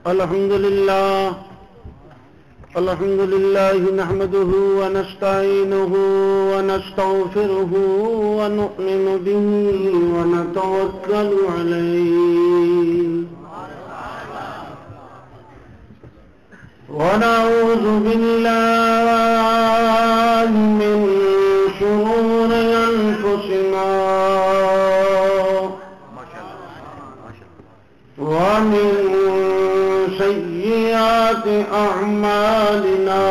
الحمد لله نحمده ونستعينه ونستغفره ونؤمن به ونتوكل عليه ونعوذ بالله من شرور أنفسنا ومن سيئات أعمالنا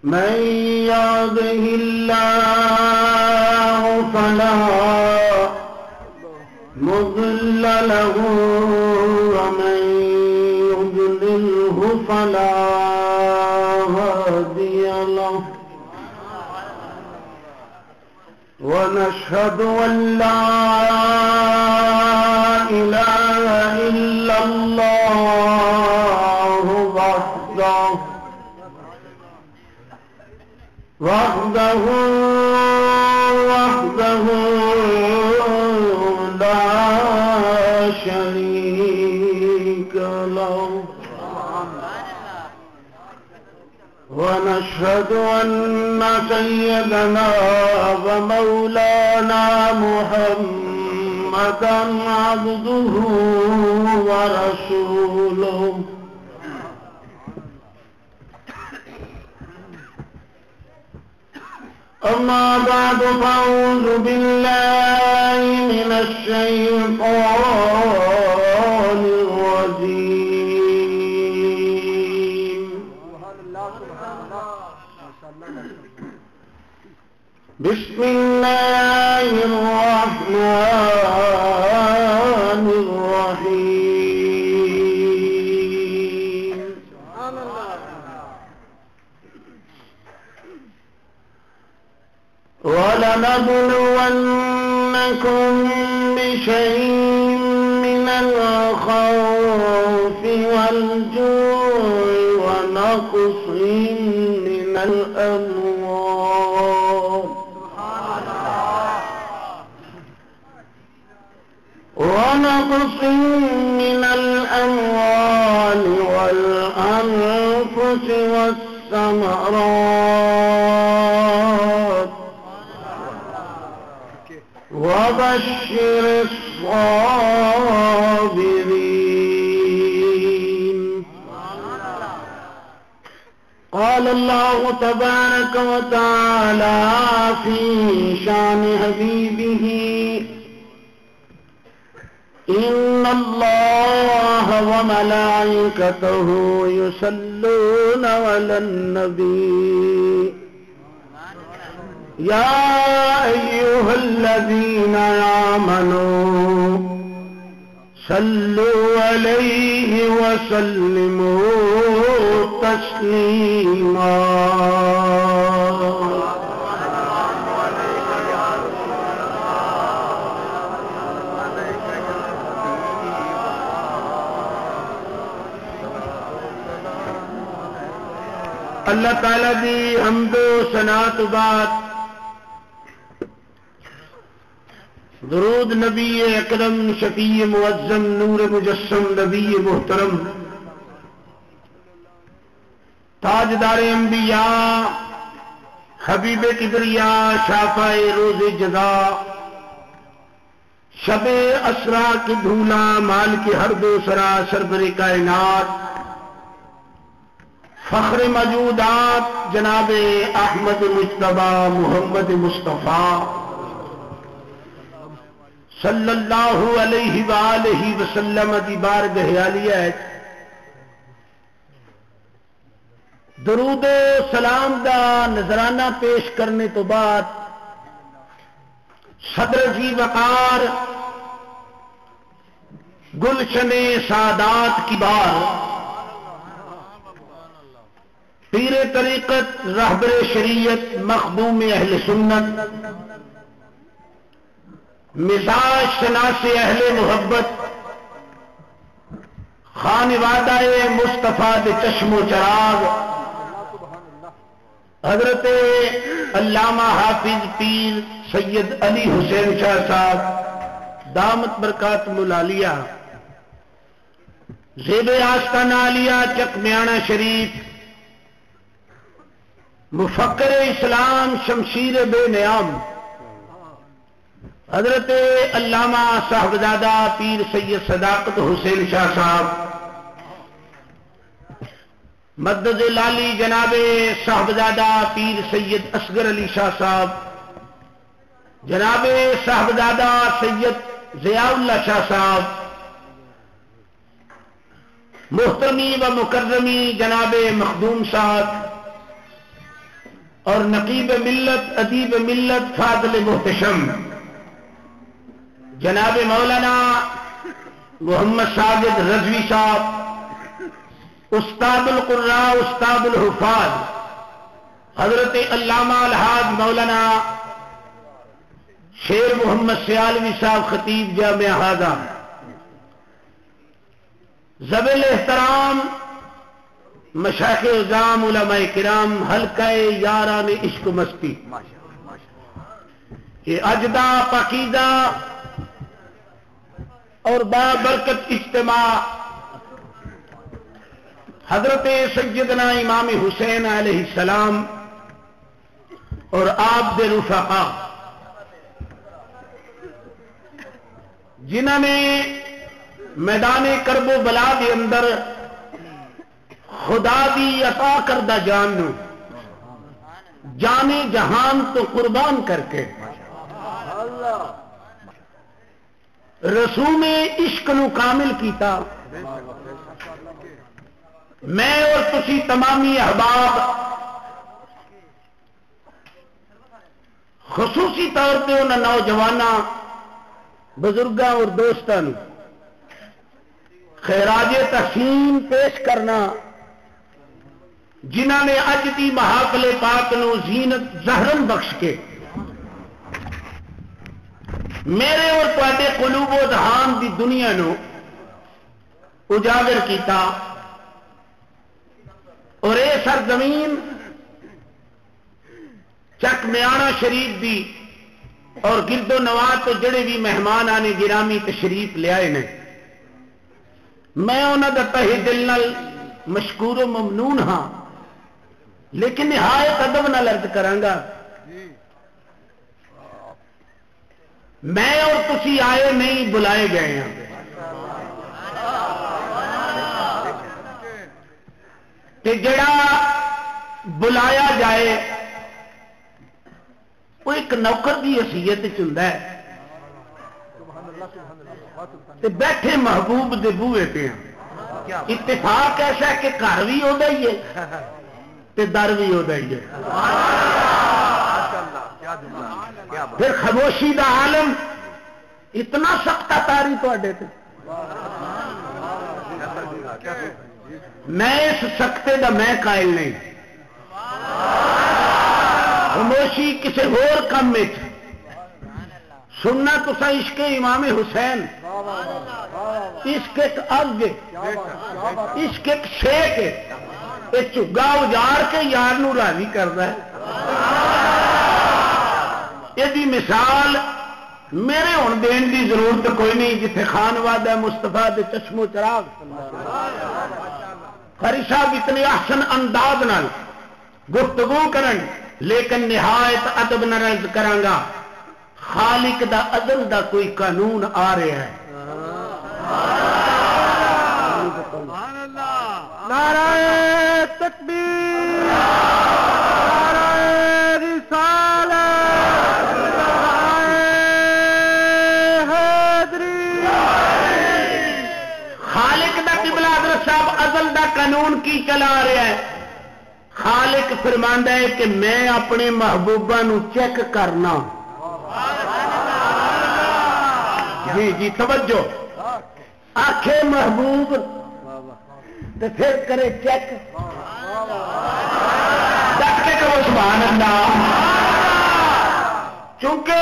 من يهده الله فلا مضل له ومن يضلله فلا هادي له ونشهد أن لا إله إلا الله وحده لا شريك له ونشهد أن سيدنا ومولانا محمدا عبده ورسوله أما بعد فأعوذ بالله من الشيطان الرجيم بسم الله الرحمن الرحيم ولنبلونكم بشيء من الخوف والجوع ونقص من الأموال والأنفس والثمرات وبشر الصابرين. قال الله تبارك وتعالى في شان حبيبه إن الله وملائكته يصلون على النبي يا أيها الذين آمنوا صلوا عليه وسلموا تسليما. اللہ تعالیٰ دی حمد و ثنا تو بعد درود نبی اکرم شفیع معظم نور مجسم نبی محترم تاجدار انبیاء حبیب کبریا شافع روز جزا شب اسرا کی دھولا مال کی ہر دو سرا سربر کائنات فخر موجودات جناب احمد مجتبی محمد مصطفیٰ صلی اللہ علیہ وآلہ وسلم دی بارگاہ عالیہ درود و سلام دا نذرانہ پیش کرنے تو بعد صدر جی وقار گلشن سعادات کی بار پیر طریقت رہبر شریعت مخدوم اہل سنت مزاج شناس اہل محبت خانوادہ مصطفیٰ دے چشم و چراغ حضرت علامہ حافظ پیر سید علی حسین شاہ صاحب دامت برکاتہم العالیہ زیب آستانہ عالیہ چک میانہ شریف مفکر اسلام شمشیر بے نیام حضرت علامہ صاحبزادہ پیر سید صداقت حسین شاہ صاحب مدد لالی جناب صاحبزادہ پیر سید اصغر علی شاہ صاحب جناب صاحبزادہ سید ضیاء اللہ شاہ صاحب محترمی و مکرمی جناب مخدوم صاحب اور نقیب ملت ادیب ملت فاضل محتشم جناب مولانا محمد ساجد رضوی صاحب استاد القراء استاد الحفاظ حضرت علامہ الحاج مولانا شیر محمد سیالوی صاحب خطیب جامع ہاضہ ذویل احترام مشائخ اعظام علماء کرام حلقہ یاران عشق و مستی یہ اجدہ پاکیزہ اور بابرکت اجتماع حضرت سیدنا امام حسین علیہ السلام اور آپ دے رفقا جنہوں نے میدان کرب و بلا دے اندر خدا دی عطا کردہ جان نو جانے جہان تو قربان کر کے رسوم عشق نو کامل کیتا میں اور تسی تمامی احباب خصوصی طور پہ ان نوجوانوں بزرگاں اور دوستاں خراج تحسین پیش کرنا جنہوں نے اج دی محافل پاک نو زینت زہرن بخش کے میرے اور تواڈے قلوب و دہان دی دنیا نو اجاگر کیتا اور اے سرزمین چک میانہ شریف دی اور گرد و نواح تو جڑے بھی مہمان آنے گرامی تشریف لے آئے نے میں انہاں دا تہہ دل نال مشکور و ممنون ہاں لیکن نہایت ادب نال عرض کرانگا میں اور تسی آئے نہیں بلائے گئے ہیں کہ جڑا بلایا جائے وہ ایک نوکر کی حیثیت چلتا ہے بیٹھے محبوب دے بوئے پہ ہیں اتفاق ایسا ہے کہ گھر بھی ہوتا ہی ہے تے در بھی ہوتا ہی ہے پھر خاموشی دا عالم اتنا سخت تاری تے میں اس سختے دا میں قائل نہیں خاموشی کسی اور کام میں سننا تو عشق امام حسین عشق ایک اگ عشق ایک شیک یہ چگا اجاڑ کے یار نو راضی کرتا ہے یہ مثال میرے ہون دین دی ضرورت کوئی نہیں جتھے خان وعدہ مصطفیٰ دے چشم و چراغ قاری صاحب اتنے احسن انداز نال گفتگو کرن لیکن نہایت ادب نال عرض کرانگا خالق دا ازل دا کوئی قانون آ رہا ہے نعرہ تکبیر نعرہ رسالت نعرہ حیدری خالق دا قبلہ حضرت صاحب ازل دا قانون کی چلا رہا ہے خالق فرماندا ہے کہ میں اپنے محبوبہ نو چیک کرنا جی جی توجہ آنکھیں محبوب تو پھر کرے چیک ڈٹ کے کرو سبحان اللہ چونکہ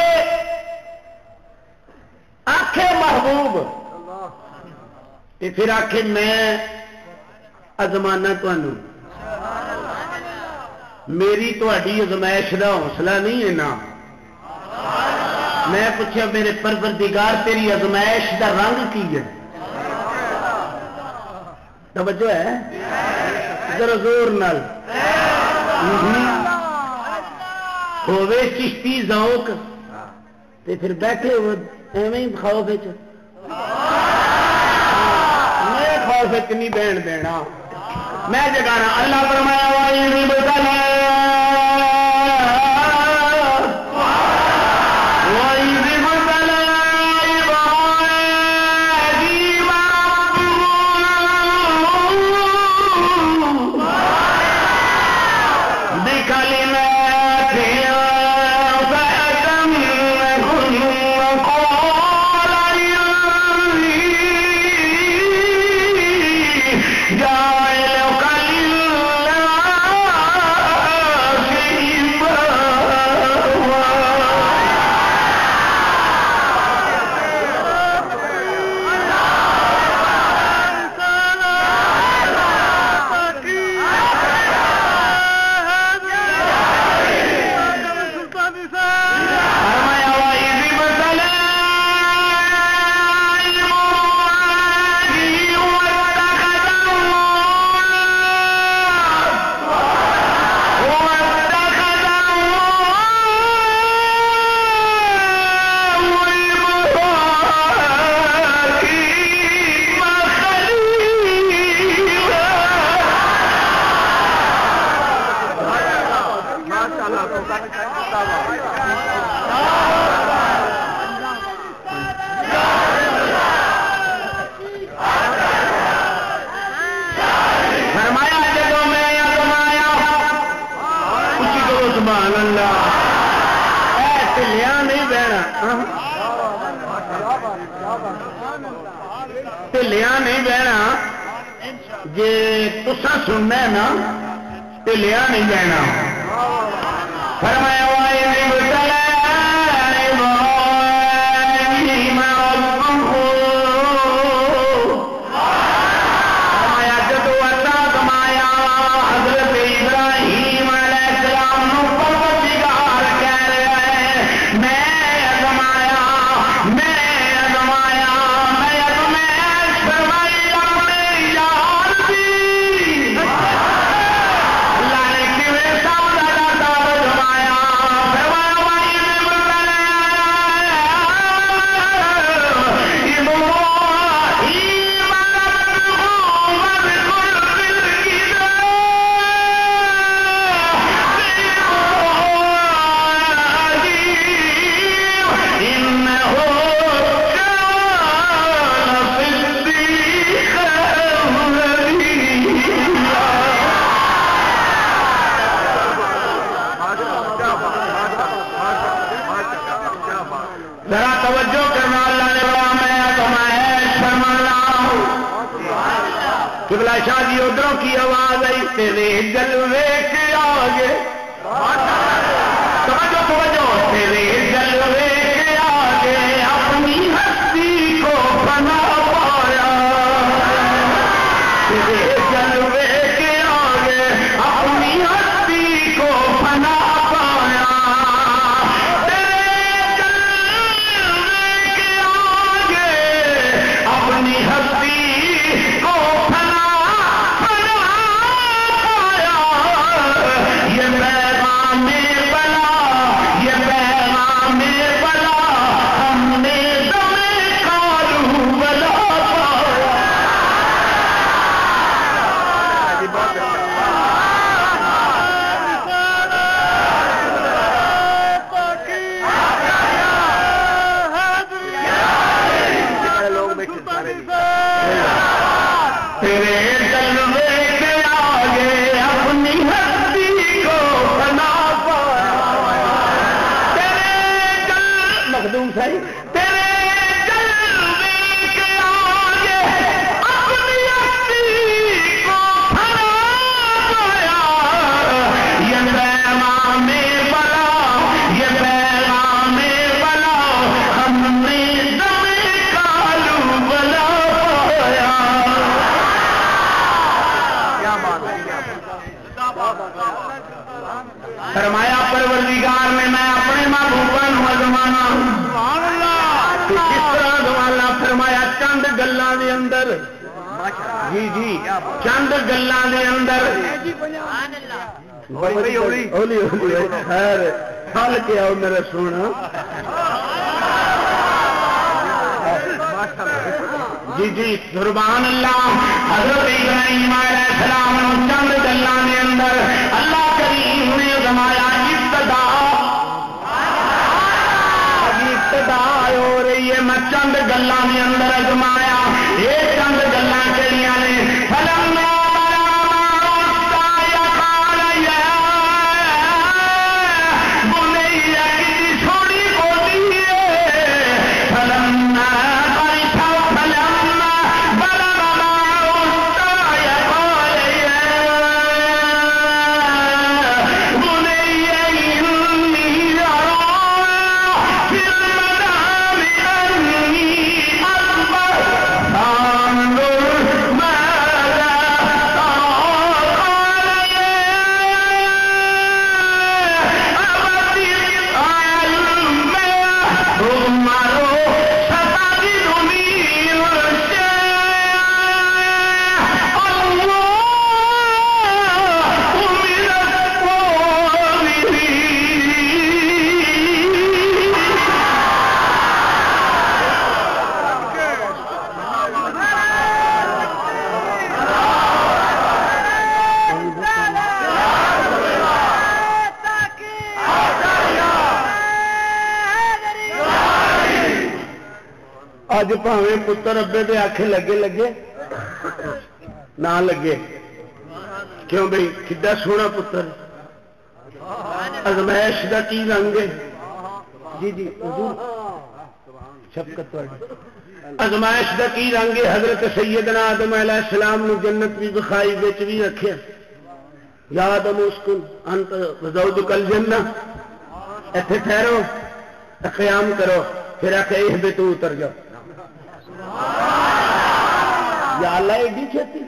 آنکھیں محبوب تو پھر آنکھیں میں ازمانا تمہوں میری تہاڈی ازمائش کا حوصلہ نہیں ہے نا. میں پوچھا میرے پروردگار تیری ازمائش کا رنگ کی ہے؟ توجہ ہے ذرا زور نال ہوے چشتی ذوق تے پھر بیٹھے ہو ایویں خوف میں خوف نہیں بہن دینا. میں جگانا اللہ فرمایا وائی بتلا ٹھلیا نہیں بہنا جی تسا سننا نا ٹھلیا نہیں بہنا. فرمایا جدو اللہ کمایا حضرت ابراہیم علیہ السلام پروردگار کہہ رہا ہے میں کمایا ذرا توجہ کرنا. اللہ نے بڑا میں تمہیں فرمانا قبلہ شاہ جی ادھروں کی آواز آئی تیرے جلوے کے آگے توجہ تیرے جلوے کے آگے اپنی ہستی کو بنا پایا. تیرے جلوے کے آگے اپنی ہستی کو بنا پایا. اپنی ہستی کو بنا پایا. یہ پیغام بلا ہم نے دم کالو بلا پایا. تیرے جلوے کے آگے اپنی ہستی کو بنا پایا. مخدوم صحیح تیرے جلوے کے آگے اپنی ہستی کو بنا پایا. یہ پیغام بلا ہم نے دم کالو بلا پایا. اندر جی جی چند گلاں دے اندر ہولی ہولی خیر پھل کے آؤ میرا سونا جی جی سبحان اللہ حضرت ابراہیم علیہ السلام چند گلاں دے اندر اللہ کریم نے فرمایا ابتدا ہو رہی ہے میں چند گلاں دے اندر ازمایا یہ چند گلاں کہڑیاں نے اج پاویں پتر ابے دے آکھے لگے لگے نہ لگے کیوں بھائی کڈا سونا پتر ازمائش دا کی رنگ ہے جی جی حضور شفقت ازمائش دا کی رنگ ہے حضرت سیدنا آدم علیہ السلام نو جنت بھی بخائی وچ بھی رکھیا یا آدم اسکن انت وزوجک الجنہ ایتھے ٹھہرو قیام کرو پھر آخر اہبطوا اتر جاؤ یا اللہ ایڈی چھتی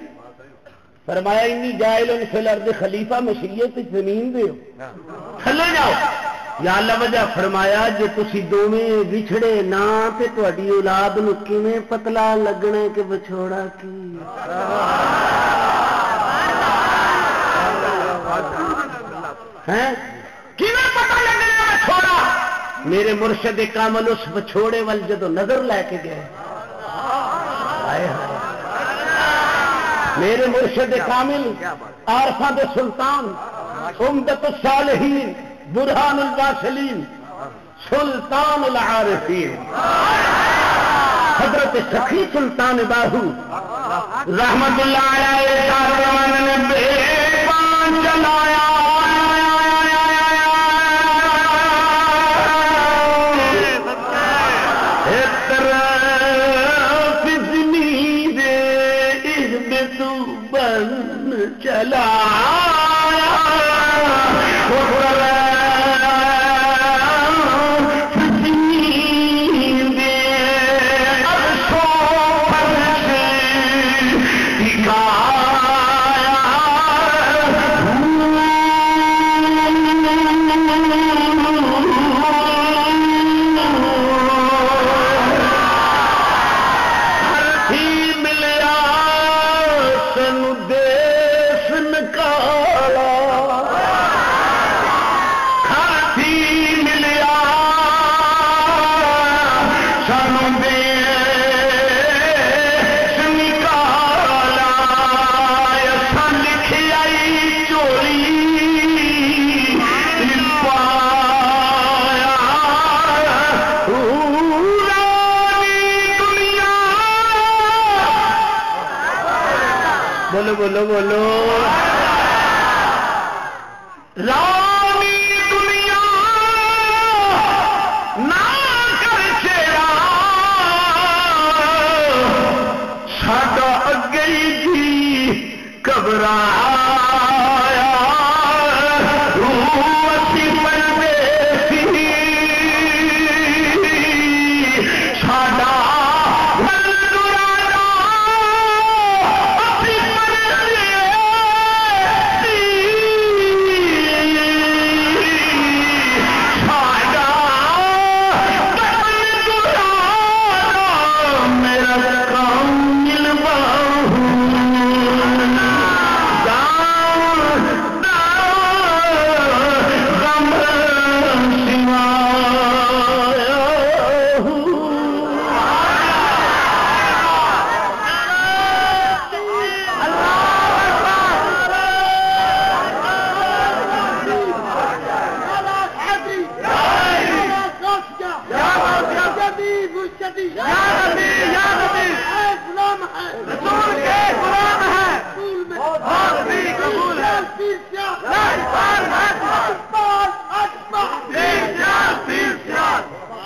فرمایا انی جائل فی الارض خلیفہ مشیت زمین دے تھلے جاؤ یا اللہ وجہ فرمایا جے تسی دوویں وچھڑے نہ تے تہاڈی اولاد نو کیویں پتلا لگنا کہ بچھوڑا کی ہیں کیویں پتہ لگنا بچھوڑا میرے مرشد کامل اس بچھوڑے وال جدو نظر لے کے گئے میرے مرشد کامل عارفاں دے سلطان عمدۃ الصالحین برہان الواصلین سلطان العارفین حضرت سخی سلطان باہو رحمت اللہ علیہ نے بے پان چلایا چلا بولو بولو رانی دنیا نہ کر چیرا ساڈا اگے جی گھبرایا اسی پردیسی ساڈا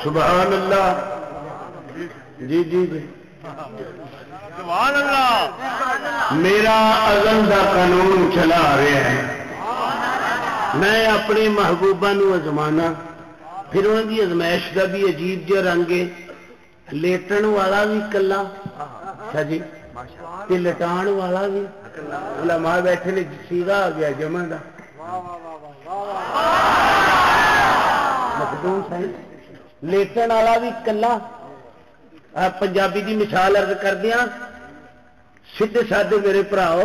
سبحان اللہ جی جی جی سبحان اللہ میرا ازل دا قانون چلا رہا ہے میں اپنے محبوبہ نو ازمانا پھر انہوں کی ازمائش کا بھی عجیب جہ رنگ ہے لیٹن والا بھی کلا جی تے لٹان والا بھی علماء بیٹھے نے سیدھا آ گیا جمع دا مخدوم صاحب لیٹن والا بھی کلا پنجابی کی مثال عرض کر دیا سیدھے سادے میرے بھراؤ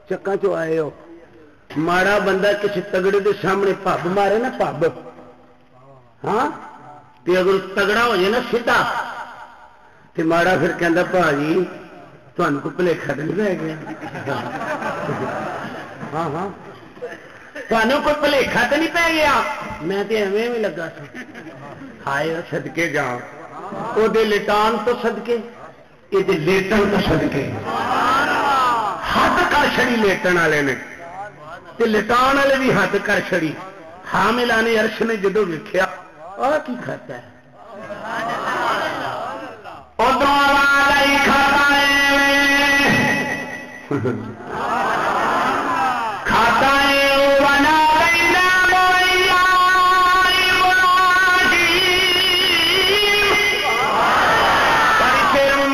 چکاں چو آئے ہو ماڑا بندہ کسی تگڑے دے سامنے پب مارے نا پب ہاں تے اگر تگڑا ہو جائے نا سیدھا تے ماڑا پھر کہندا بھا جی تمہیں کو بھلیکھا تو نہیں پی گیا ہاں ہاں تمہیں کوئی بھلیکھا تو نہیں پی گیا میں تو ایویں بھی لگا تھا ہائے صدقے جا وہ لٹان تو صدقے یہ لیٹن تو صدقے حد کر چھڑی لیٹن والے نے تے لٹان والے بھی حد کر چھڑی حاملان عرش نے جدو ویکھیا آ کی کھاتا ہے ادھر والا ہی کھاتا ہے کھاتا ہے بنا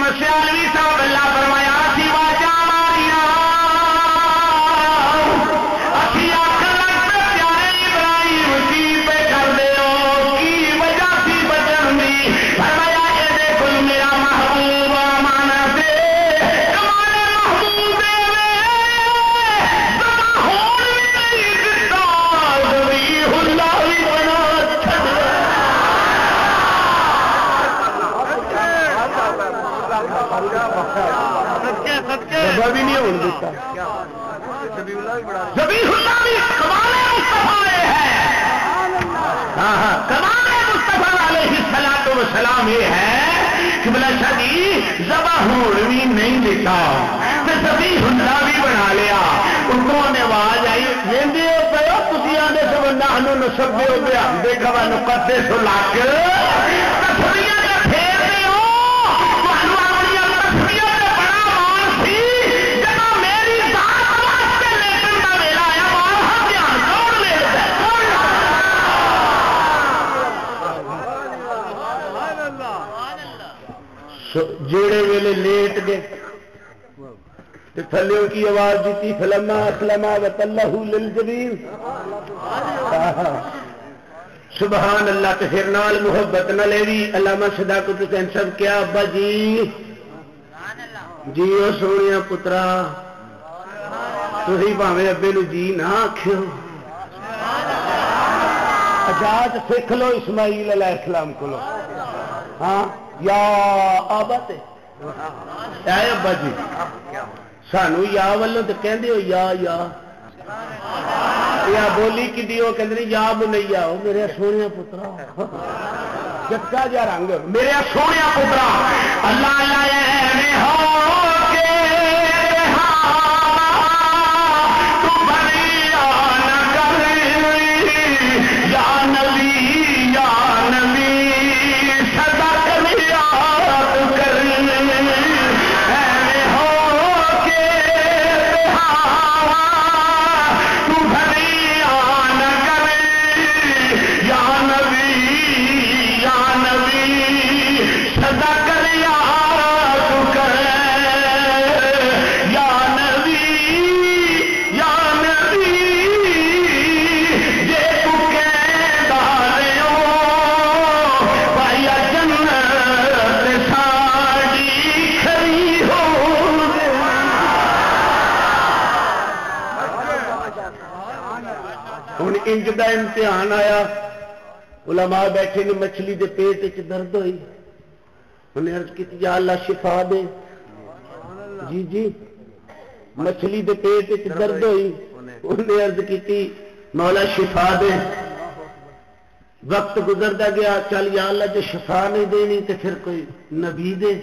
مسیالوی صاحب اللہ فرمایا سی واجا ماریا اسی آخر لگتا پیارے ابراہیم کی پہ کر دے کی وجہ سی بچن دی فرمایا یہ دیکھو میرا محبوب مانا دے تمہارے محبوب دے زما ہون بھی نہیں دتا زبی اللہ بھی بنا بھی نہیں ہونے دیتا ذبیح اللہ بھی کمال مصطفیٰ ہے ہاں ہاں کمال مصطفیٰ علیہ الصلوۃ والسلام یہ ہے کہ بلا شادی ذبح ہونے بھی نہیں دیتا تو ذبیح اللہ بھی بنا لیا انہوں نے آواز آئی لیندے ہو پہ تسی آندے سو نحن نسبح بحمدک و نقدس لک تسبیحاں تے پھیر دے ہو تانوں اپنی تسبیحاں تے بڑا مان سی جدوں میری ذات واسطے لیٹن دا ویلا آیا بارہا دھیان کون لیٹدا ہے جیڑے ویلے لیٹ گئے تھلے کی آواز دیتی فلما اسلما وتلہ للجبین سبحان اللہ تے پھر نال محبت نہ لیوی علامہ صداقت حسین صاحب کیا ابا جی جی او سونیا پترا تسی بھاویں ابے نو جی نہ آکھیو اجازت سکھ لو اسماعیل علیہ السلام کو ہاں یا آبت اے ابا جی سانو یا والوں تو کہندے ہو یا بولی کی دیو کہندے یا بنیا ہو میرے سونے پترا چکا جا رنگ میرے سونے پترا اللہ میں ہو کے تو بنیا نہ کر یا نبی صدا کریا تو کر انج دا امتحان آیا علماء بیٹھے نے مچھلی دے پیٹ وچ درد ہوئی انہیں عرض کی یا اللہ شفا دے جی جی مچھلی دے پیٹ وچ درد ہوئی انہیں عرض کی مولا شفا دے وقت گزرتا گیا چل یا اللہ جو شفا نہیں دینی تو پھر کوئی نبی دے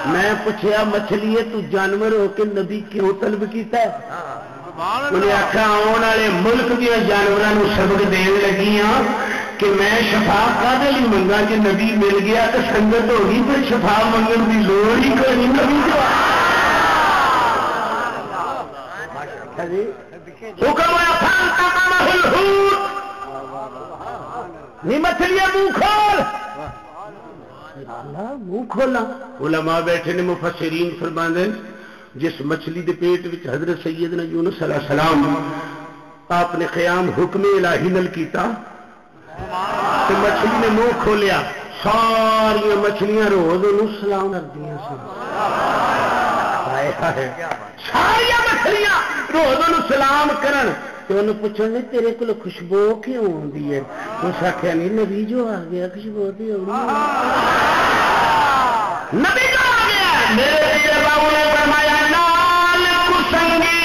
میں پوچھیا مچھلی ہے تو جانور ہو کے نبی کیوں طلب کیتا ہے انہیں آخیا آنے والے ملک دیا جانوروں سبق دین لگی ہاں کہ میں شفا کادے لی منگا کہ نبی مل گیا تو سنگت ہوگی پھر شفا منگن کی لوڑ ہی کوئی نہیں نبی جو حکم ہوا فانتقمہ الحوت نہیں مچھلیاں منہ کھول منہ کھولا علماء بیٹھے نے مفسرین فرماندے جس مچھلی دے پیٹ وچ حضرت سیدنا یونس علیہ السلام آپ نے قیام حکم الہی نل کیتا تو مچھلی نے منہ کھولیا ساری مچھلیاں روز انہوں سلام کر دیا ساری مچھلیاں روز انہوں سلام کرن تو انہوں پوچھنے تیرے کو خوشبو کیوں ہوندی ہے اس آخیا نہیں نبی جو آ گیا خوشبو دی ہونی نبی جو آ گیا میرے پیر بابو نے فرمایا نال کسنگی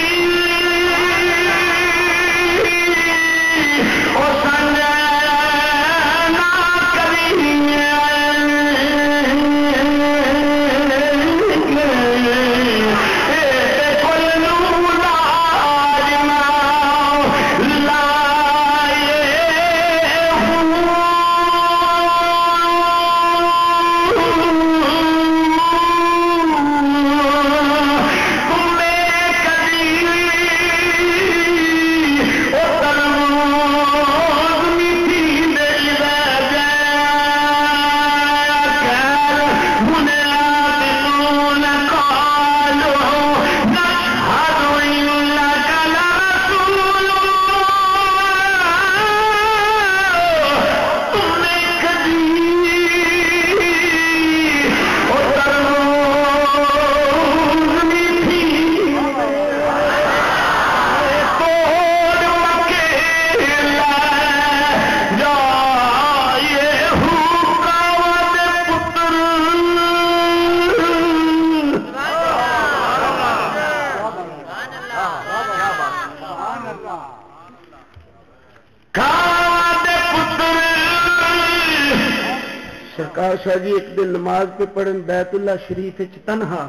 شاہ جی ایک دن نماز پہ پڑھن بیت اللہ شریف تنہا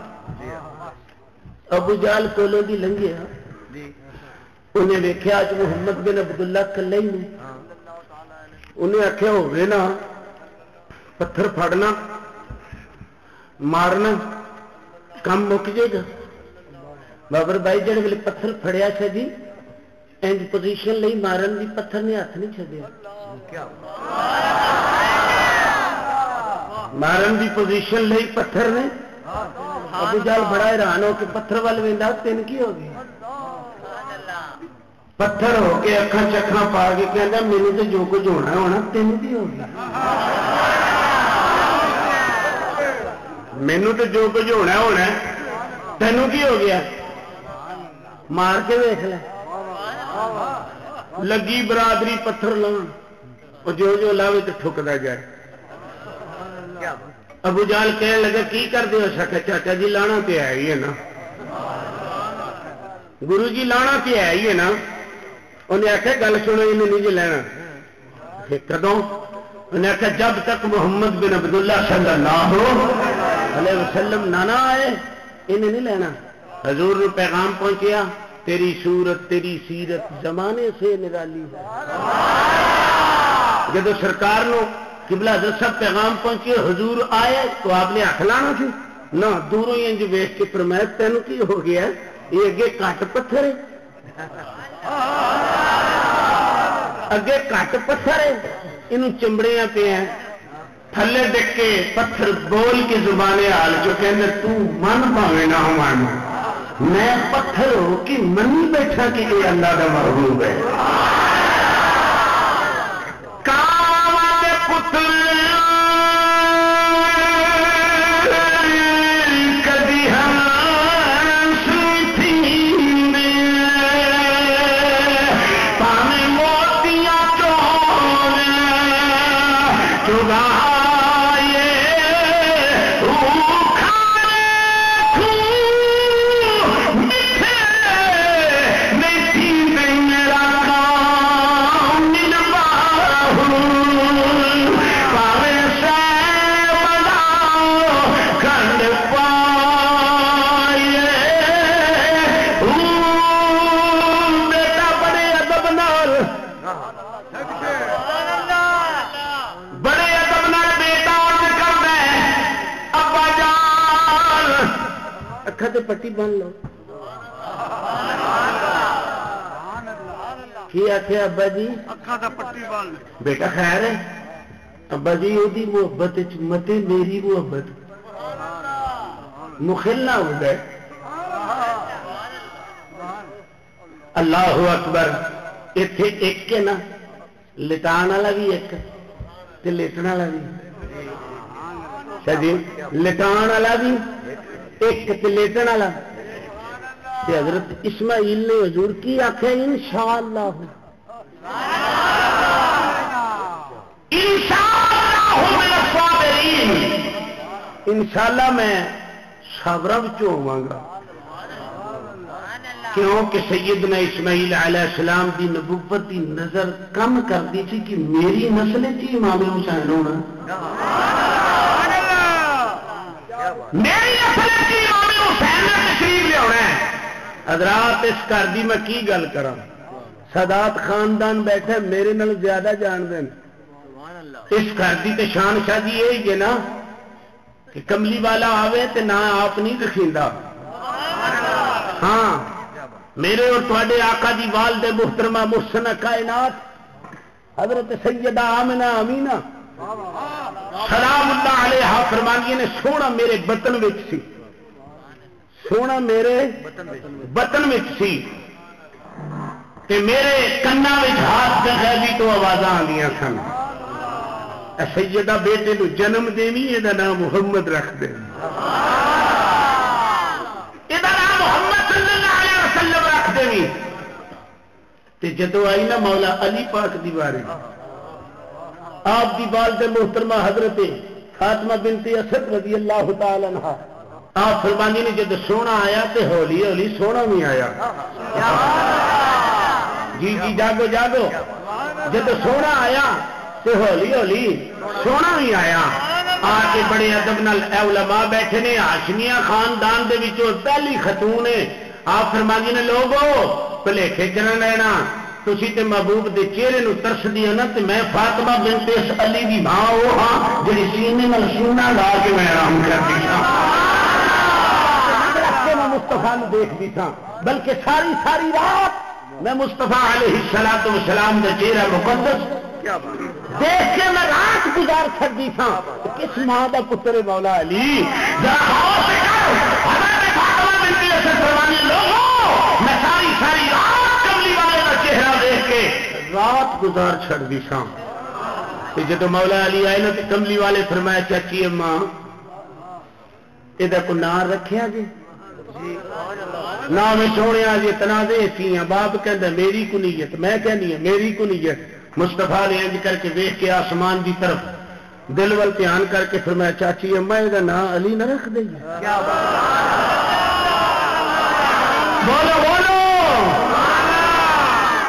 ابو جال کولوں دی لنگیا انہیں دیکھا اج محمد بن عبداللہ کلے ہی نے انہیں آخیا ہوئے نا پتھر پھڑنا مارنا کم مک جائے گا بابر بھائی جڑے ویلے پتھر پھڑیا شاہ جی انج پوزیشن لئی مارن دی پتھر نے ہاتھ نہیں چھڈیا مارن دی پوزیشن لئی پتھر نے ابو جال بڑا حیران ہو کے پتھر وال ویندا تین کی ہو گئی پتھر ہو کے اکھاں چکھاں پا کے کہندا مینوں تے جو کچھ ہونا ہونا تین کی ہو گئی مینوں تے جو کچھ ہونا ہونا تینوں کی ہو گیا مار کے ویکھ لے لگی برادری پتھر لاؤن اور جو لاوے تو ٹھکدا جائے ابو جال کہنے لگا کی کر دے سکے چاچا جی لانا تو ہے ہی ہے نا گرو جی لانا تو ہے ہی ہے نا انہیں آخیا گل سنو انہیں نہیں جی لینا کدوں انہیں آخیا جب تک محمد بن عبداللہ صلی اللہ علیہ وسلم نانا آئے انہیں نہیں لینا حضور نے پیغام پہنچیا تیری صورت تیری سیرت زمانے سے نرالی ہے جب سرکار نو قبلہ حضرت صاحب پیغام پہنچے حضور آئے تو آپ نے ہاتھ لانا سی نہ دوروں ہی انج ویکھ کے فرمایا تینوں کی ہو گیا یہ اگے کٹ پتھر ہے اگے کٹ پتھر ہے انہوں چمڑیاں پہ ہیں تھلے ڈگ کے پتھر بول کے زبان حال جو کہندے تو من پاوے نہ مان میں پتھر ہو کہ منی بیٹھا کہ یہ اللہ دا محبوب ہے اکھا تے پٹی بن لو کی آخیا ابا جی اکھا تے پٹی بن بیٹا خیر ہے ابا جی وہ محبت متے میری محبت مخل نہ ہو گئے اللہ اکبر اتے ایک ہے نا لٹان والا بھی ایک تے لیٹن والا بھی جی لٹان والا بھی ایک تے لیٹن والا تے حضرت اسماعیل نے حضور کی آخیا انشاءاللہ انشاءاللہ میں صابراں وچوں ہوواں گا کیونکہ سیدنا اسماعیل علیہ السلام دی نبوت دی نظر کم کرتی تھی کہ میری نسل کی امام حسین ہونا میری نسل کی امام حسین نے تشریف لیا ہے حضرات اس گھر دی میں کی گل کراں سادات خاندان بیٹھے میرے نال زیادہ جان دین اس گھر کی تو شان شادی یہی ہے نا کہ کملی والا آوے تے نہ آپ نہیں رکھیندا ہاں میرے اور تھوڑے آقا دی والد محترمہ محسنہ کائنات حضرت سیدہ آمنہ امینہ سلام اللہ علیہا فرمانگی نے سونا میرے بطن وچ سی سونا میرے بطن وچ سی تے میرے کنا وچ ہاتھ تے غیبی تو آوازاں آندیاں سن سیدہ بیٹے نو جنم دینی یہ نام محمد رکھ دے یہ نام محمد صلی اللہ علیہ وسلم رکھ دے تے جدو آئی نا مولا علی پاک دی باری آپ دی والد محترمہ حضرت فاطمہ بنت اسد رضی اللہ تعالی عنہا آپ فرمانی نے جد سونا آیا تے ہولی ہولی سونا نہیں آیا جی جی جاگو جاگو جد سونا آیا تے ہولی ہولی سونا بھی آیا آ کے بڑے ادب نال علماء بیٹھے نے ہاشمیہ خاندان دے وچوں پہلی خاتون ہے آپ فرماندی نے لوگو بھلیکھے چ لینا تسی تے محبوب دے چہرے نو ترسدی ہو نا تے میں فاطمہ بنت علی دی ماں وہ ہاں جڑی سینے نال سینہ لا کے میں آرام کرتی تھا میں مصطفیٰ نو دیکھتی تھا بلکہ ساری ساری رات میں مصطفیٰ علیہ الصلوۃ والسلام دا چہرہ مقدس دیکھ کے میں رات گزار سکتی تھا کس ماں کا پتر مولا علی میں ساری ساری رات کملی والے کا چہرہ دیکھ کے رات گزار چڑتی سا جب مولا علی آئے نا تو کملی والے فرمایا چاچی اماں یہ کو نام رکھیا جی نام سونے جی تنازع سی باپ کہہ میری کنیت میں کہنی ہے میری کنیت مصطفیٰ نے انج کر کے دیکھ کے آسمان کی طرف دل ول دھیان کر کے فرمایا چاچی اما یہ نام علی نہ رکھ دیں بولو بولو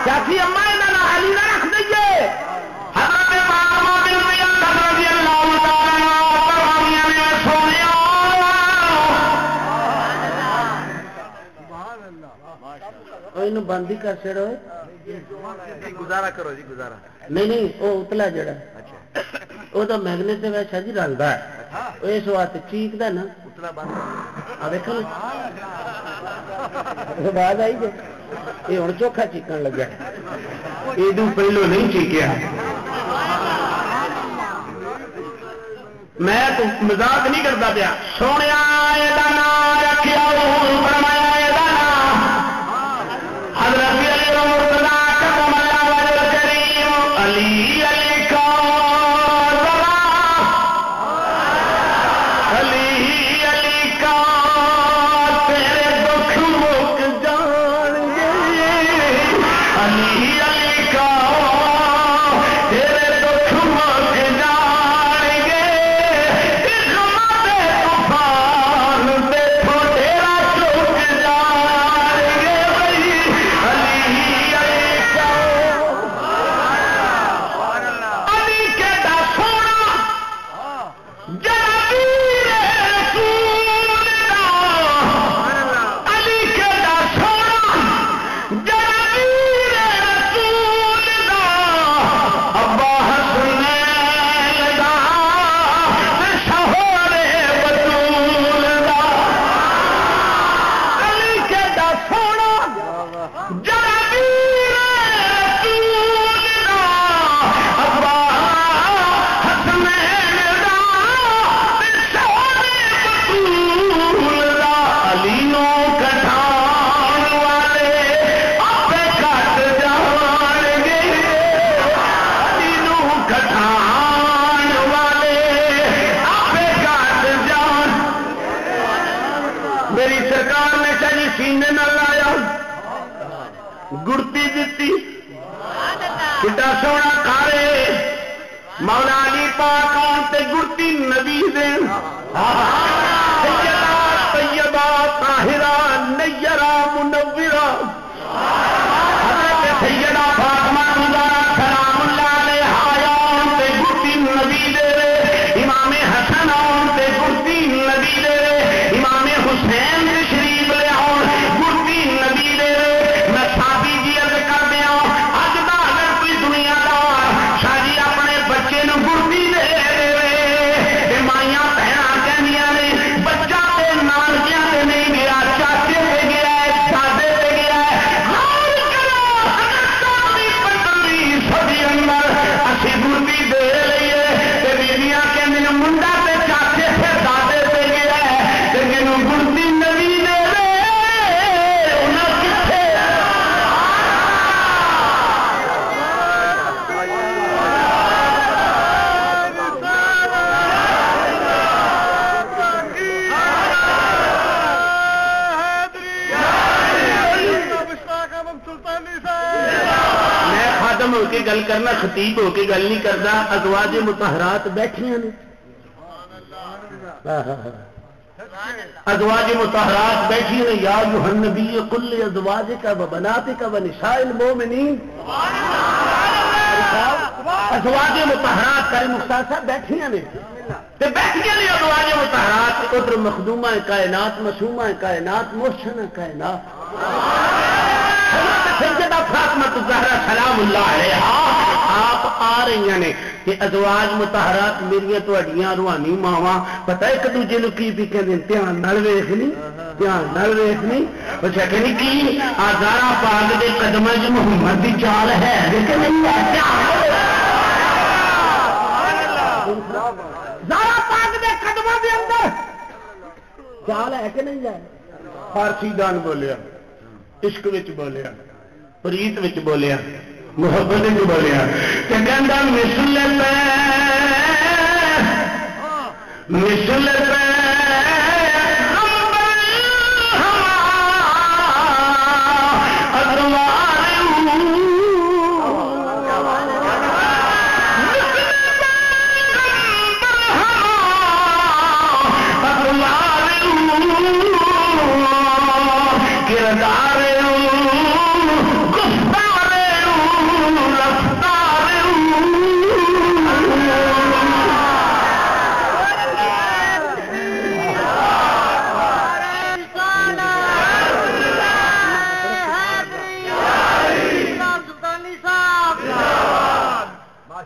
چاچی اما یہ نام علی نہ رکھ دیں بند ہی کر چڑو گزارا کرو جی گزارا نہیں وہ اتلا جڑا وہ تو میگنیٹ سے ویسا جی رلتا ہے اس واسطے چیختا نا اتلا بند دیکھو بعد آئی جی یہ ہوں چوکھا چیکن لگا یہ پہلو نہیں چیکیا میں تو مزاق نہیں کرتا پیا سونے سینے نہ لایا گڑتی دیتی کتا سونا کھارے مولا علی پاک تے گڑتی نبی دین سیدہ طیبہ طاہرہ نیرہ منورہ حضرت سیدہ فاطمہ زہرا سلام اللہ علیہا تے گڑتی نبی دے امام حسن تے گڑتی نبی دے امام حسین شریف لے آؤ گڑتی نبی دے میں صحابی جی عرض کر دیا اج دا اگر کوئی دنیا دار شاہ جی اپنے بچے نو گڑتی دے مائیاں بہناں کہندیاں نے بچہ تے نانکیاں تے نہیں گیا چاچے تے گیا ہے دادے تے گیا ہے غور کرو سبھی اندر اسی گڑتی دے لئیے تے بیویاں کہندیاں منڈا تے چاچے تے دادے تے گیا ہے تے مینوں گڑتی نبی دے انہاں کتھے میں خادم ہو کے گل کرنا خطیب ہو کے گل نہیں کرتا ازواج مطہرات بیٹھیاں نے ازواج مطہرات بیٹھی نے یا ایھا النبی قل لازواجک وبناتک ونساء المؤمنین ازواج مطہرات کریم مختار صاحب بیٹھیاں نے تے بیٹھیاں نے ازواج مطہرات ادھر مخدومہ کائنات معصومہ کائنات محسنہ کائنات سیدہ فاطمہ زہرا سلام اللہ علیہا آپ آ رہی ہیں کہ ازواج مطہرات میریاں تہاڈیاں روحانی ماواں پتہ ایک دوجے نوں کی بھی کہندے دھیان نال ویکھ نہیں دھیان نال ویکھ نہیں پوچھا کہ نہیں کی زہرا پاک دے قدماں وچ محمد دی چال ہے کہ نہیں ہے زہرا پاک دے قدماں دے اندر چال ہے کہ نہیں ہے فارسی دان بولیا عشق وچ بولیا پریت وچ بولیا محبت وچ بولیا تے کہندا مثل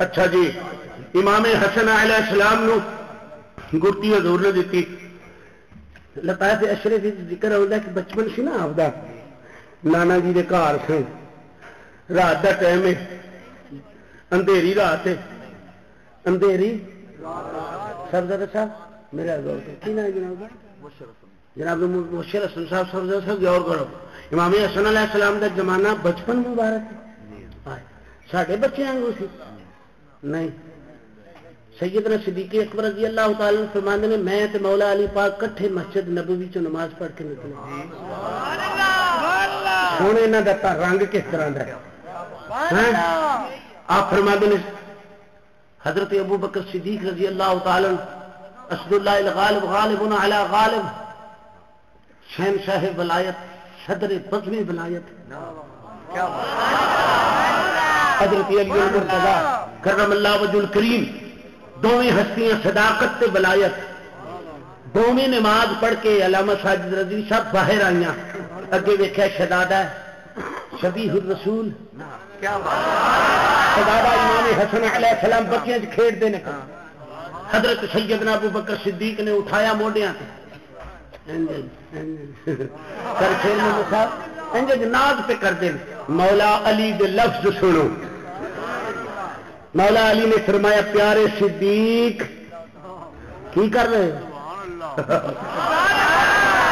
اچھا جی امام حسن علیہ السلام نو گڑتی حضور نے دیتی لطائف اشرف ذکر ہوتا کہ بچپن سی نا آپ نانا جی دے گھر سے رات کا ٹائم ہے اندھیری رات ہے اندھیری صاحب صاحب میرا کی نام جناب جناب مبشر حسن صاحب صاحب غور کرو امام حسن علیہ السلام کا زمانہ بچپن مبارک ساڈے بچے آنگو سی نہیں سیدنا صدیق اکبر رضی اللہ تعالی عنہ فرماندے نے میں تے مولا علی پاک کٹھے مسجد نبوی چ نماز پڑھ کے نکلے سونے انہاں دا رنگ کس طرح دا ہے آپ فرماندے نے حضرت ابو بکر صدیق رضی اللہ تعالی عنہ اسد اللہ الغالب غالب علی غالب شہنشاہ ولایت صدر بزم ولایت حضرت علی المرتضی کرم اللہ وجہ الکریم دونوں ہستیاں صداقت تے ولایت دونوں نماز پڑھ کے علامہ ساجد رضوی صاحب باہر آئیاں اگے ویکھیا شہزادہ شبیہ الرسول شہزادہ امام حسن علیہ السلام بچیاں کھیڈ دے نے حضرت سیدنا ابو بکر صدیق نے اٹھایا موڈیاں تے کر کھیل میں صاحب انج ناز پہ کر دیں مولا علی دے لفظ سنو مولا علی نے فرمایا پیارے صدیق کی کر رہے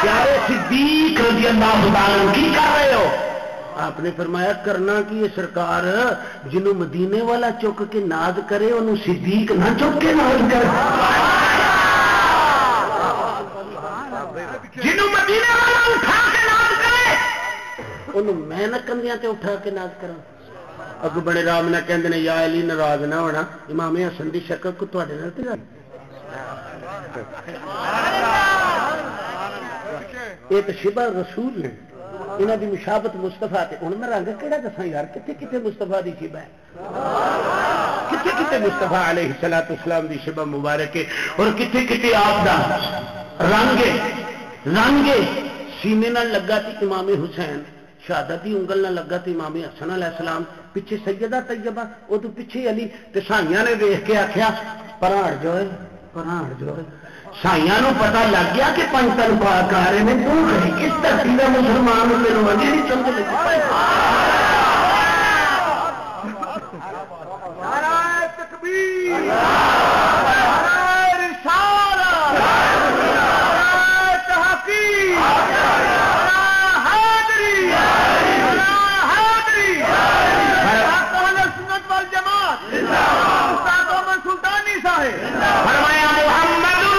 پیارے صدیق رضی اللہ عنہ کی کر رہے ہو آپ نے فرمایا کرنا کی یہ سرکار جنہوں مدینے والا چک کے ناز کرے انہوں صدیق نہ چک کے ناز کر جنہوں مدینے والا اٹھا کے ناز کرے انہوں میں نہ کندیاں تے اٹھا کے ناز کرا اگو بڑے رام نہ کہندے نے یا علی ناراض نہ ہونا امام حسن دی شکل کو تواڈے نال تے یہ تو شبہ رسول نے انہاں دی مشابت مصطفیٰ تے ہن میں رنگ کیڑا دساں یار کتے کتے مصطفیٰ دی شبہ ہے کتے کتے مصطفیٰ علیہ الصلوۃ والسلام دی شبہ مبارک ہے اور کتے کتے آپ دا رنگ سینے نال لگا تے امام حسین شہادت دی انگل نہ لگا تے امام حسن علیہ السلام پیچھے سیدہ طیبہ او تو پیچھے علی تے سائیاں نے دیکھ کے آکھیا پراڑ جو ہے سائیاں نو پتہ لگ گیا کہ پنجتن پاک آ رہے ہیں تو کس دھرتی کا مسلمان تینوں اجے نہیں سمجھ لگی نعرہ تکبیر نعرہ رسالت نعرہ تحقیق نعرہ حیدری اہل سنت والجماعت استاد محمد سلطانی صاحب فرمایا محمد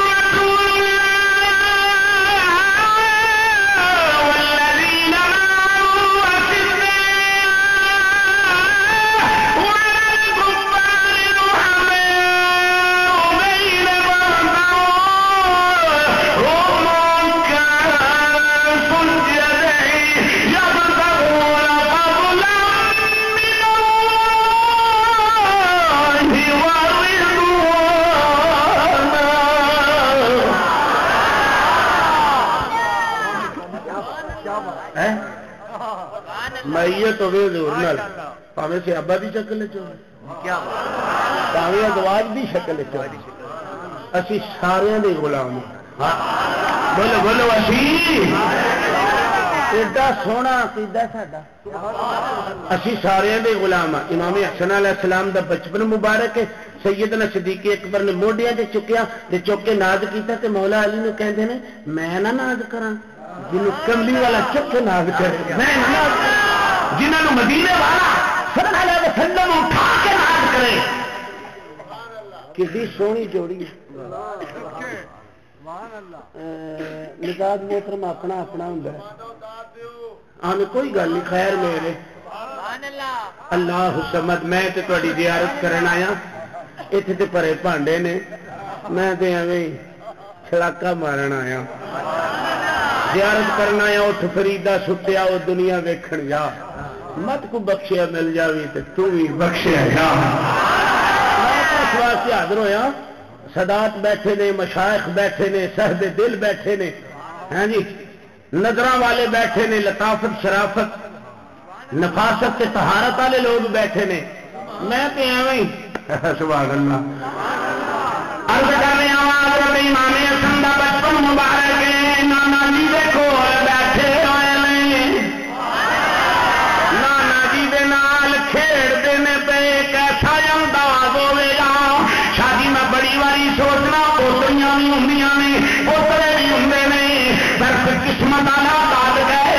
میت ہوئے حضور نال پاویں صحابہ دی شکل وچ ہوے پاویں ازواج دی شکل وچ ہوے اسی سارے دے غلام بولو بولو اسی ایڈا سونا عقیدہ ساڈا اسی سارے دے غلام امام حسن علیہ السلام دا بچپن مبارک ہے سیدنا صدیق اکبر نے موڈیاں تے چکیا تے چک کے ناز کیتا تے مولا علی نو کہندے نے میں نہ ناز کراں جنوں کملی والا چک کے ناز کرے میں نہ ناز جنہوں مدینے والا صلی اللہ علیہ وسلم اٹھا کے ناز کرے کسی سونی جوڑی مزاج محترم اپنا اپنا ہوں آنے کوئی گل نہیں خیر میرے اللہ سمد میں تے تہاڈی زیارت کرن آیا اتنے تے پرے بھانڈے نے میں تے ایویں چھلاکا مارن آیا زیارت کرنا آیا اٹھ فریدا سٹیا وہ دنیا ویکھن جا مت کو بخشیا مل جاوی تے تو بھی بخشیا جا اس واسطے حاضر ہویا سادات بیٹھے نے مشائخ بیٹھے نے صاحب دل بیٹھے نے ہاں جی نظراں والے بیٹھے نے لطافت شرافت نفاست تے طہارت والے لوگ بیٹھے نے میں تے ایویں سبحان اللہ عرض کر رہے ہیں حضرت امام حسن دا بچپن مبارک ہے نانا جی دے کول بیٹھے ہوئے نے نانا جی دے نال کھیڑتے نے پے کیسا انداز ہوے گا شادی میں بڑی واری سوچنا پوتریاں بھی ہوندیاں نے پوترے بھی ہوندے نے درس قسمت والا داد گئے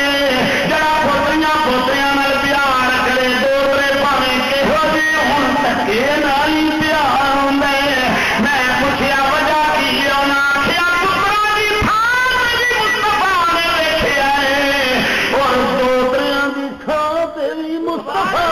جڑا پوتریاں پوتریاں نال پیار کرے دوترے پاویں کہو جے ہن تکے نال ہی پیار ہوندا میں پوچھیا وجہ کی انہاں آکھیا پترا دی تھان بھی مصطفیٰ نے ویکھیا ہے اور دوتریاں دی تھان تے بھی مصطفیٰ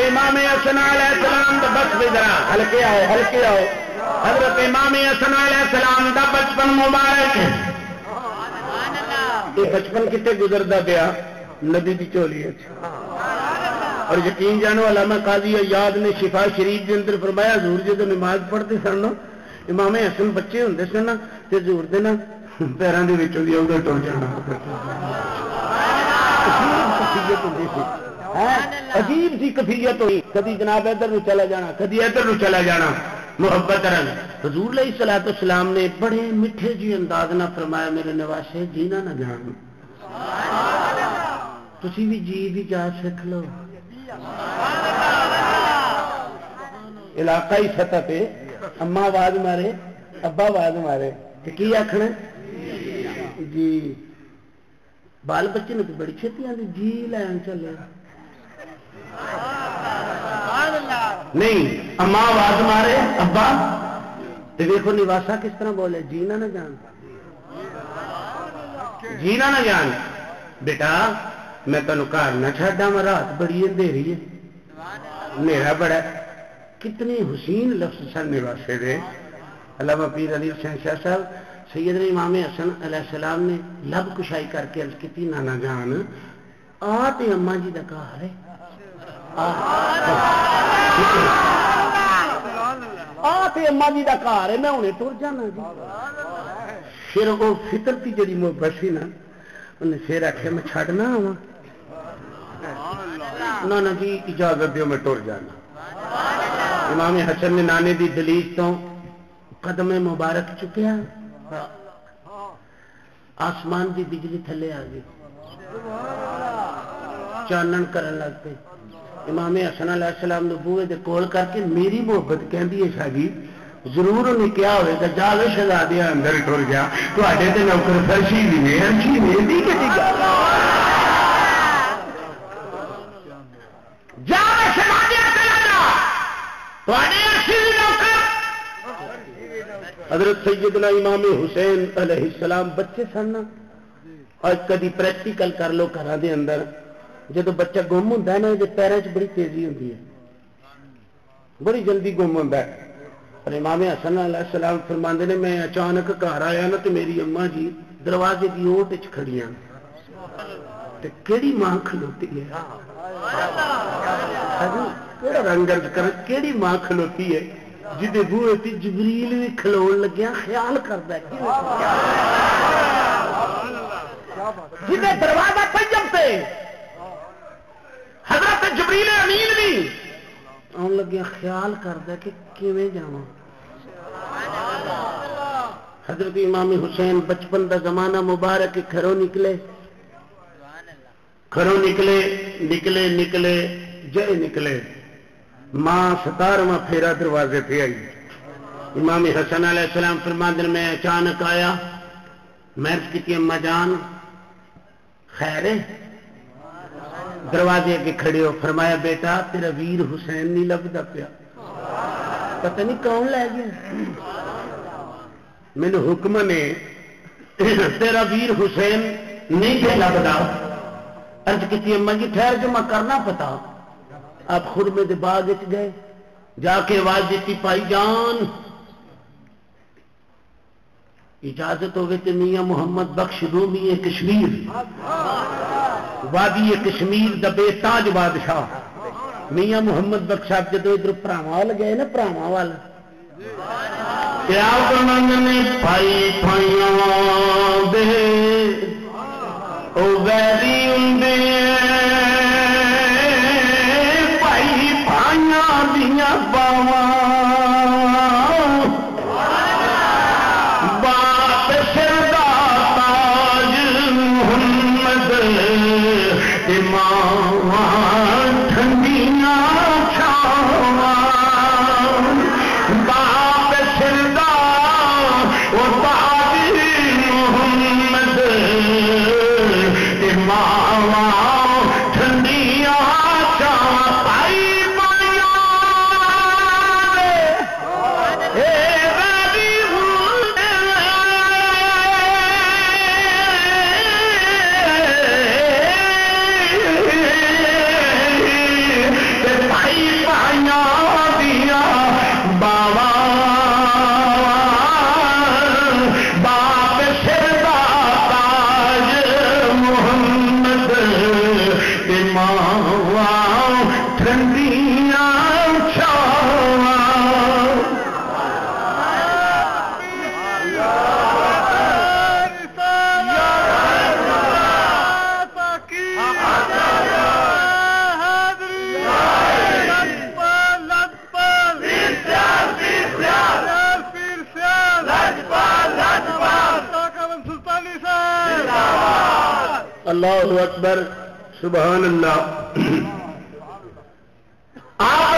امام حسن علیہ السلام دا بس ذرا ہلکے آؤ حضرت امام حسن علیہ السلام دا بچپن مبارک یہ بچپن کتنے گزرتا پیا نبی دی چولی اور یقین جانو علامہ قاضی یاد نے شفا شریف کے اندر فرمایا حضور جدو نماز پڑھتے سن امام حسن بچے ہوندے سن تے حضور دے نا پیروں دے وچوں دی اودے ٹر جانا عجیب سی کفیت ہوئی کدی جناب ادھر نو چلا جانا کدی ادھر نو چلا جانا محبت رنگ حضور علیہ الصلوۃ والسلام نے بڑے میٹھے جی انداز نہ فرمایا میرے نواسے جینا نہ جان تسی بھی جی بھی جا سکھ لو علاقائی سطح پہ اما آواز مارے ابا آواز مارے کہ کی آخنا جی بال بچے نے تو بڑی چھتی آتی جی لین چلے نہیں اماں آواز مارے ابا تو دیکھو نواسا کس طرح بولے جینا نہ جان جینا نہ جان بیٹا میں تینوں گھر نہ چھڈا میں رات بڑی اندھیری ہے میرا بڑا کتنے حسین لفظ سن نواسے دے علامہ پیر علی حسین شاہ صاحب سیدنا امام حسن علیہ السلام نے لب کشائی کر کے عرض کی نانا جان آ تے اماں جی دا گھر ہے آ تے اماں جی دا گھر ہے میں ہنے ٹر جانا جی پھر وہ فطرتی جڑی محبت سی نا انہیں پھر آخیا میں چھڈنا آواں نانا جی اجازت دیو میں ٹر جانا امام حسن نے نانے دی دلیج تو قدم مبارک چکیا آسمان دی بجلی تھلے آ گئی چانن کرن لگ پے امام حسن علیہ السلام نے بوئے دے کول کر کے میری محبت کہندی ہے شاہ جی ضرور انہیں کیا ہوئے گا جاوے شہزادیاں اندر ٹر گیا تواڈے تے نوکر فرشی بھی نے ہرشی نے دی کہڑی گل جاوے شہزادیاں چلا جا تواڈے ہرشی بھی نوکر حضرت سیدنا امام حسین علیہ السلام بچے سن اور کدی پریکٹیکل کر لو گھر دے اندر جدو بچہ گم ہوتا ہے نا یہ پیروں چ بڑی تیزی ہوتی ہے بڑی جلدی گم ہوتا ہے اور امام حسن علیہ السلام فرماندے نے میں اچانک گھر آیا نا تو میری اما جی دروازے کی اوٹ چ کھڑیاں کیڑی ماں کھلوتی ہے کہڑا رنگ کر کیڑی ماں کھلوتی ہے جہدے بوئے تے جبریل بھی کھلو لگیا خیال کرتا ہے جہدے دروازہ طیب تے حضرت جبریل امین بھی آن لگیا خیال کرتا ہے کہ کیویں جاواں حضرت امام حسین بچپن دا زمانہ مبارک گھروں نکلے نکلے جے نکلے ماں 17واں پھیرا دروازے پہ آئی امام حسن علیہ السلام فرماندے میں اچانک آیا میں عرض کی اما جان خیر ہے دروازے کے کھڑے ہو فرمایا بیٹا تیرا ویر حسین نہیں لبدا پیا پتہ نہیں کون لے گیا مینو حکم نے تیرا ویر حسین نہیں پہ لبدا عرض کی اما جی ٹھہر جو میں کرنا پتا آپ خود میں دے باغ گئے جا کے آواز دیتی پائی جان اجازت ہوگی تو میاں محمد بخش رومی کشمیر وادی کشمیر دا بے تاج بادشاہ میاں محمد بخش صاحب جدو ادھر پراواں وال گئے نا پراواں وال پائی پائیاں دے او ویری اندے پائی پائیاں دیاں باواں اللہ اکبر سبحان اللہ آپ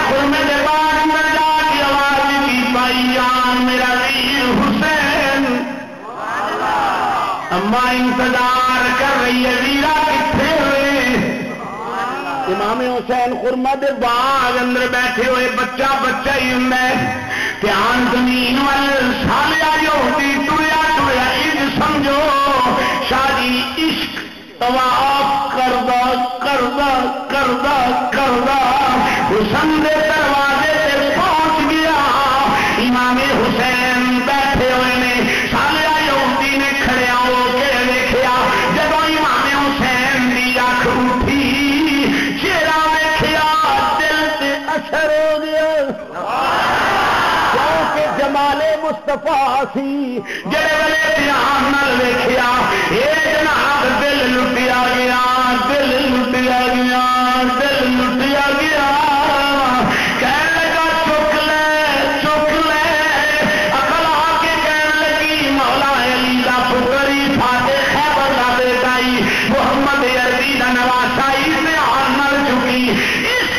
خرمے کے بعد میں جا کے آواز کی پائی جان میرا ویر حسین اما انتظار کر رہی ہے ویرا کتنے ہوئے امام حسین خرما دے باغ اندر بیٹھے ہوئے بچہ بچہ ہی ہوں دھیان زمین وال سالیا یہودی ٹریا ٹریا انج سمجھو شادی عشق طواف کردا کردا کردا کردا حسن دے دروازے تے پہنچ گیا امام حسین بیٹھے ہوئے نے سالیا یہودی نے کھڑیا ہو کے دیکھا جب امام حسین دی اکھ اٹھی چہرہ ویکھیا دل تے اثر ہو گیا کیونکہ جمال مصطفیٰ سی جڑے ویلے دھیان نال ویکھیا اے جناب دل لٹیا گیا دل لٹیا گیا دل لٹیا گیا کہنے لگا چک لے عقل آ کے کہنے لگی مولا علی دا پتری فاتح خیبر دا بیٹائی محمد عربی دا نواسائی دھیان نال چکی اس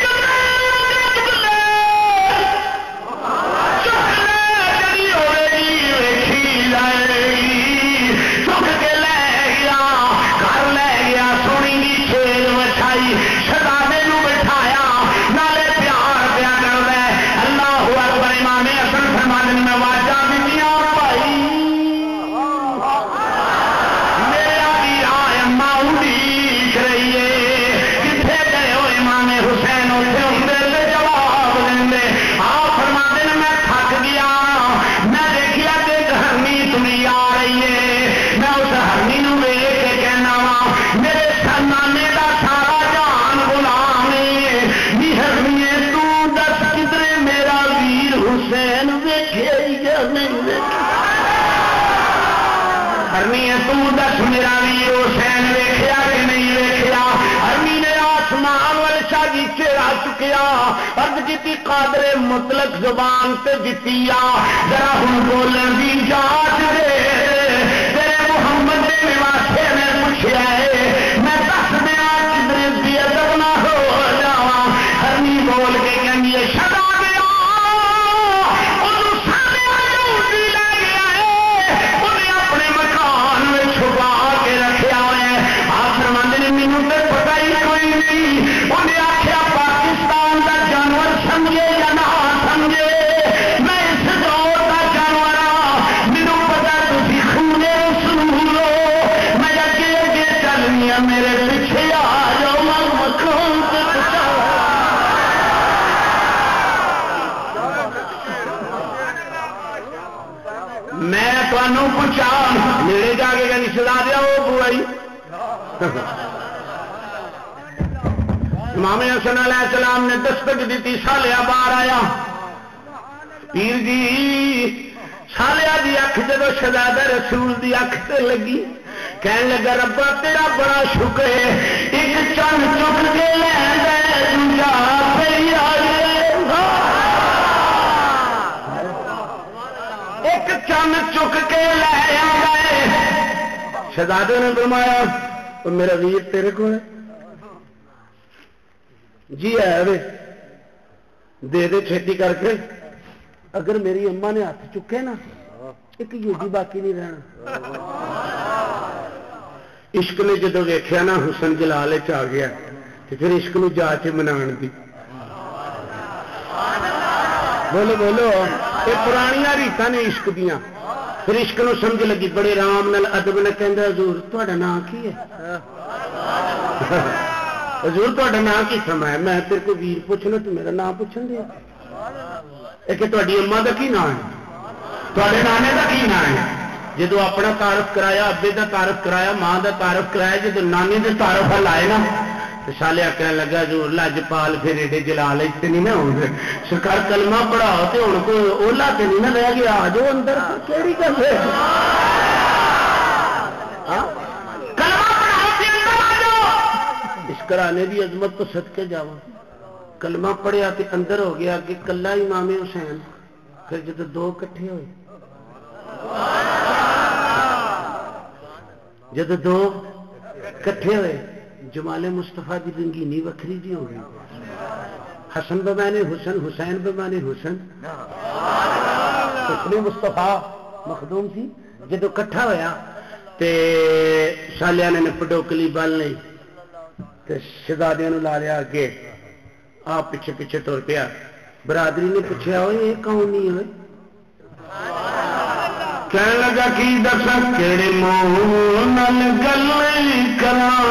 دس میرا ویر حسین ویکھیا کہ نہیں ویکھیا ارمی نے آسمان وال شاہی چہرہ چکیا عرض کی قادر مطلق زبان تے دتی ذرا ہن بولن دی اجازت دے تیرے محمد دے واسطے نے پوچھیا ہے میں دس دیا کدھر دی ادب نہ ہو جاواں ارمی بول کے کہندی ہے شدا پوچھا میرے جا کے کہیں سلا دیا وہ بوائی امام حسن علیہ السلام نے دستک دیتی سالیا باہر آیا پیر جی سالیا دی اکھ جدو شہزادہ رسول دی اکھ تے لگی کہنے لگا ربا تیرا بڑا شکر ہے ایک چن چک کے لے گئے دوجا پہ ایک چن چک کے لے گئے شہزادے نے فرمایا میرا ویر تیرے کو ہے جی ہے وے دے دے چھیتی کر کے اگر میری اما نے ہاتھ چکے نا ایک یوگی باقی نہیں رہنا عشق نے جدو ویکھیا نا حسن جلال آ گیا تو پھر عشق نو جا کے منان دی بولو بولو یہ پرانیاں ریتاں نے عشق دیاں پھر عشق نو سمجھ لگی بڑے رام نال ادب نے کہندا حضور تہاڈا نام کی ہے حضور تہاڈا نام کی فرمایا میں تیرے کو ویر پوچھنا تو میرا نام پوچھن دیا کہ تہاڈی اما دا کی نام ہے تہاڈے نانے دا کی نام ہے جدو اپنا تعارف کرایا ابے دا تعارف کرایا ماں دا تعارف کرایا جدو نانے دے تعارف ہل آئے نا تو سالیا کہنے لگا جو لجپال پھر ایڈے جلال اتنے نہیں نہ ہوں گے سرکار کلمہ پڑھاؤ تو ہوں کوئی اولا تو نہیں نہ رہ گیا آ جاؤ اندر کیڑی گل ہے اس کرانے کی عظمت تو صدقے جاواں کلمہ پڑھیا تو اندر ہو گیا کہ کلا امام حسین پھر جب دو کٹھے ہوئے جب دو کٹھے ہوئے جمال مصطفیٰ کی رنگینی وکری جی ہو گئی حسن بمانے حسن حسین بمانے حسن حسن مصطفیٰ مخدوم سی جب کٹھا ہویا تے سالیاں نے پڈوکلی بال نہیں شہزادیاں لا لیا اگے، آپ پیچھے پیچھے تر پیا. برادری نے پوچھا ہوئے یہ کون نہیں ہوئے؟ کہنے لگا کی دسا کہڑے منہ نال گل کراں،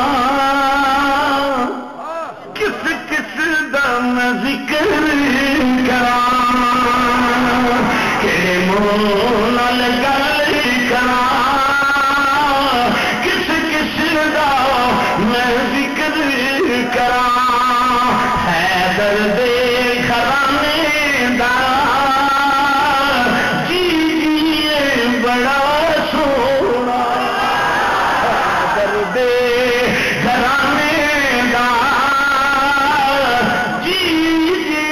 کس کس دا میں ذکر کراں، کہڑے منہ نال گل کراں، کس کس دا میں ذکر کراں. حیدر دے گھرانے دا بڑا سونا، حیدر دے گھرانے دا جی جی.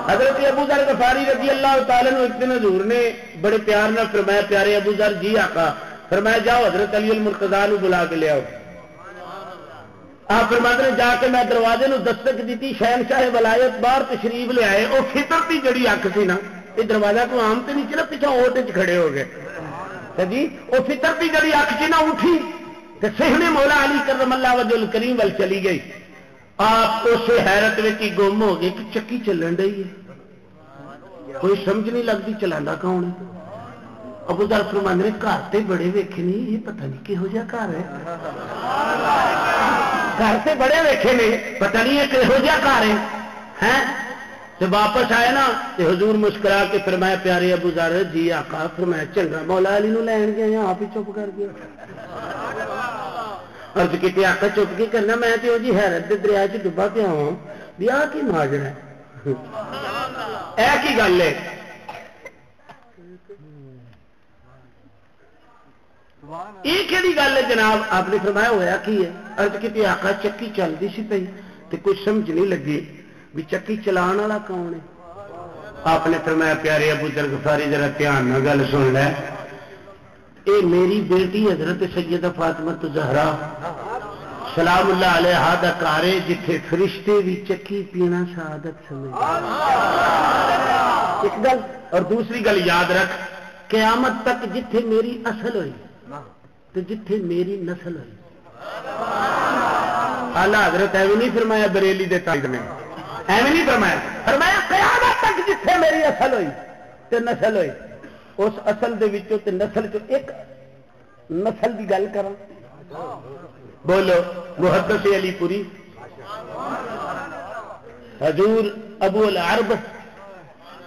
حضرت ابو ذر غفاری رضی اللہ تعالیٰ عنہ ایک دن حضور نے بڑے پیار نہ فرمایا پیارے ابو ذر جی آقا، فرمایا جاؤ حضرت علی المرتضیٰ نو بلا کے لے آؤ. آپ فرماتے ہیں جا کے میں دروازے نو دستک دیتی، شہنشاہ ولایت باہر تشریف لے آئے. وہ فطرتی جڑی اکھ سی نا، یہ دروازہ کو آم تو نہیں چلا، پیچھے اوٹ کھڑے ہو گئے جی. وہ فطرتی جڑی اکھ سی نا اٹھی تو سہنے مولا علی کرم اللہ وجہ الکریم ول چلی گئی. آپ اسے حیرت میں کی گم ہو گئے کہ چکی چلن رہی ہے، کوئی سمجھ نہیں لگتی چلانا کون ہے. ابو ذر فرماندے نے گھر تے بڑے ویکھے نہیں، یہ پتہ نہیں کہہو جہا گھر ہے. گھر سے بڑے ویکھے نے، پتہ نہیں ہے کہہو جہا گھر ہے. تو واپس آئے نا تو حضور مسکرا کے فرمایا پیارے ابو ذر جی آقا، فرمایا چنگا مولا علی نو لین گئے آپ ہی چپ کر گیا. عرض کیتے آقا چپ کے کرنا، میں تو جی حیرت دے دریا چ ڈبا پیا ہوں بھی آ کی ماجرا ہے، اے کی گل ہے. یہ کہڑی گل ہے جناب؟ آپ نے فرمایا ہویا کی ہے؟ عرض کی آقا چکی چلتی سی پئی تے کچھ سمجھ نہیں لگی بھی چکی چلان والا کون ہے. آپ نے فرمایا پیارے ابو ذر غفاری ذرا دھیان نہ گل سن لے، اے میری بیٹی حضرت سیدہ فاطمہ زہرا سلام اللہ علیہا دا گھر ہے جتھے فرشتے بھی چکی پینا سعادت سمجھ. ایک گل اور دوسری گل یاد رکھ، قیامت تک جتھے میری اصل ہوئی تو جتھے میری نسل ہوئی. اعلی حضرت ایویں نہیں فرمایا بریلی دے تاج نے، ایویں نہیں فرمایا، فرمایا قیامت تک جتھے میری اصل ہوئی تے نسل ہوئی، اس اصل دے وچوں تے نسل چوں ایک نسل دی گل کراں. بولو محدث علی پوری حضور ابو العرب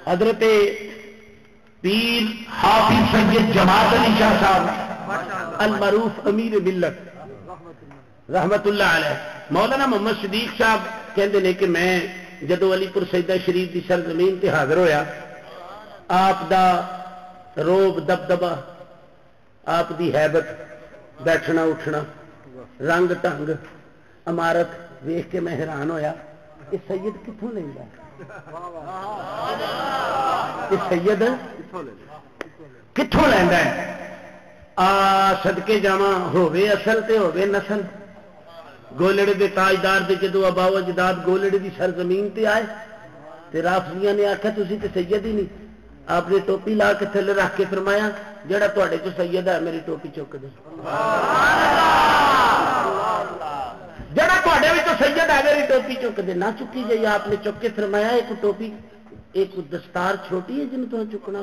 حضرت پیر حافظ سید جماعت علی شاہ صاحب المعروف امیر ملت رحمت اللہ علیہ، مولانا محمد صدیق صاحب کہتے ہیں کہ میں جدو علی پور سیدہ شریف کی سرزمین تے حاضر ہویا، آپ دا روب دبدبا، آپ دی حیبت، بیٹھنا اٹھنا، رنگ ٹنگ، عمارت ویخ کے میں حیران ہویا یہ سید کتوں لینا، یہ سید کتوں لینا ہے. صدقے جاواں ہووے اصل تے ہووے نسل. گولڑے دے تاجدار دے جدو آباؤ اجداد گولڑے دی سرزمین تے آئے تے رافضیاں نے آخیا تسی تے سید ہی نہیں. آپ نے ٹوپی لا کے تھلے رکھ کے فرمایا جڑا تواڈے چ سید ہے میری ٹوپی چک دے. جڑا تواڈے وچ سید ہے میری ٹوپی چک دے. نہ چکی جائے. آپ نے چک کے فرمایا ایک ٹوپی ایک دستار چھوٹی ہے جن تو چکنا.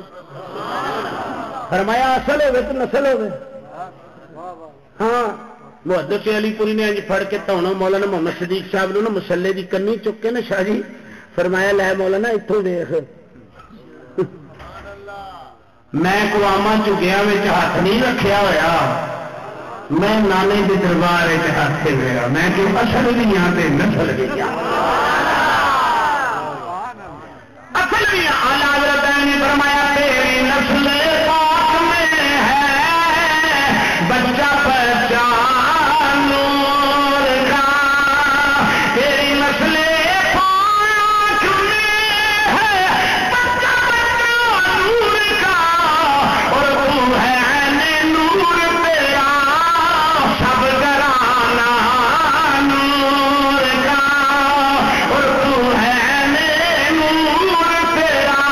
فرمایا اصل ہوے تو نسل ہوے. ہاں محدث علی پوری نے پھڑ کے تونا مولانا محمد صدیق صاحب نو نا مسلے دی کنی چک کے نا شاہ جی فرمایا لے مولانا اتوں دیکھ میں قواما چگیا ہاتھ نہیں رکھیا ہویا، میں نانے کے دربار ہاتھ گیا، میں کہ اصل بھی ہاں تے نسل بھی ہاں. اصل بھی اعلی حضرت نے فرمایا تیری نسل پاک میں ہے بچہ پہچان نور کا، تیری نسل پاک میں ہے بچہ پہچان نور کا، اور تو ہے نور تیرا سب گرانا نور کا، اور تو ہے نور تیرا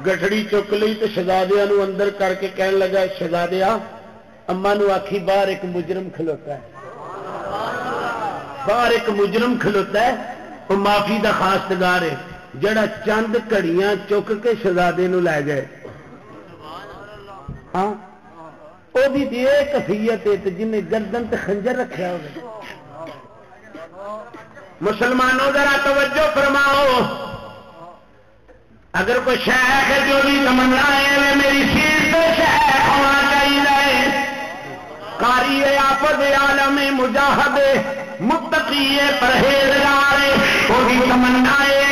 گٹھڑی چک لی تو شہزادیاں نو اندر کر کے کہن لگا شہزادیا اما نو آکھی باہر ایک مجرم کھلوتا ہے، باہر ایک مجرم کھلوتا ہے، وہ معافی دا خواستگار ہے جڑا چند گھڑیاں چک کے شہزادے نو لے جائے۔ ہاں وہ کفیت ہے جن گردن تے خنجر رکھا ہوگا۔ مسلمانوں ذرا توجہ فرماؤ، اگر کوئی شیخ ہے جو بھی تمنا ہے میری سیٹ پہ شیخ ہونا چاہیے، قاری آفت عالم مجاہد متقی پرہیزگار، وہ بھی تمنا ہے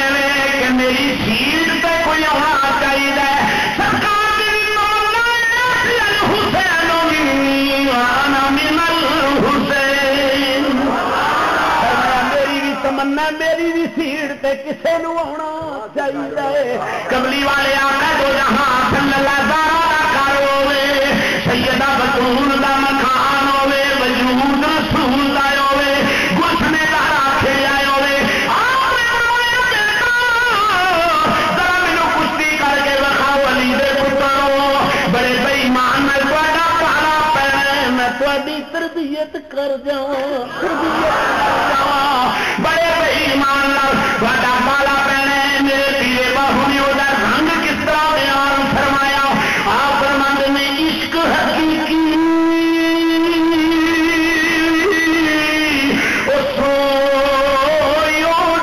کہ میری سیٹ پہ کوئی ہونا چاہیے۔ سرکار کی تمنا ہے الحسین منی وانا من الحسین، میری بھی تمنا میری بھی سیٹ پہ کسے نو ہونا چاہیے۔ کملی والے آقا دو جہاں صلی اللہ زارا کروے، سیدہ بطول دا مکان ہوے، وجود رسول دا ہوے، گلشنے دا کھیلیا ہوے، ذرا مینوں کشتی کر کے وکھاؤ علی دے پترو، بڑے بے ایمان میں تہاڈا پالا پینا، میں تہاڈی تربیت کر جاواں، بڑے بے ایمان نال تہاڈا پالا پینا، میرے پیرے باہو نے وہ رنگ کس طرح بیان فرمایا، آپ فرماندے نے عشق حقیقی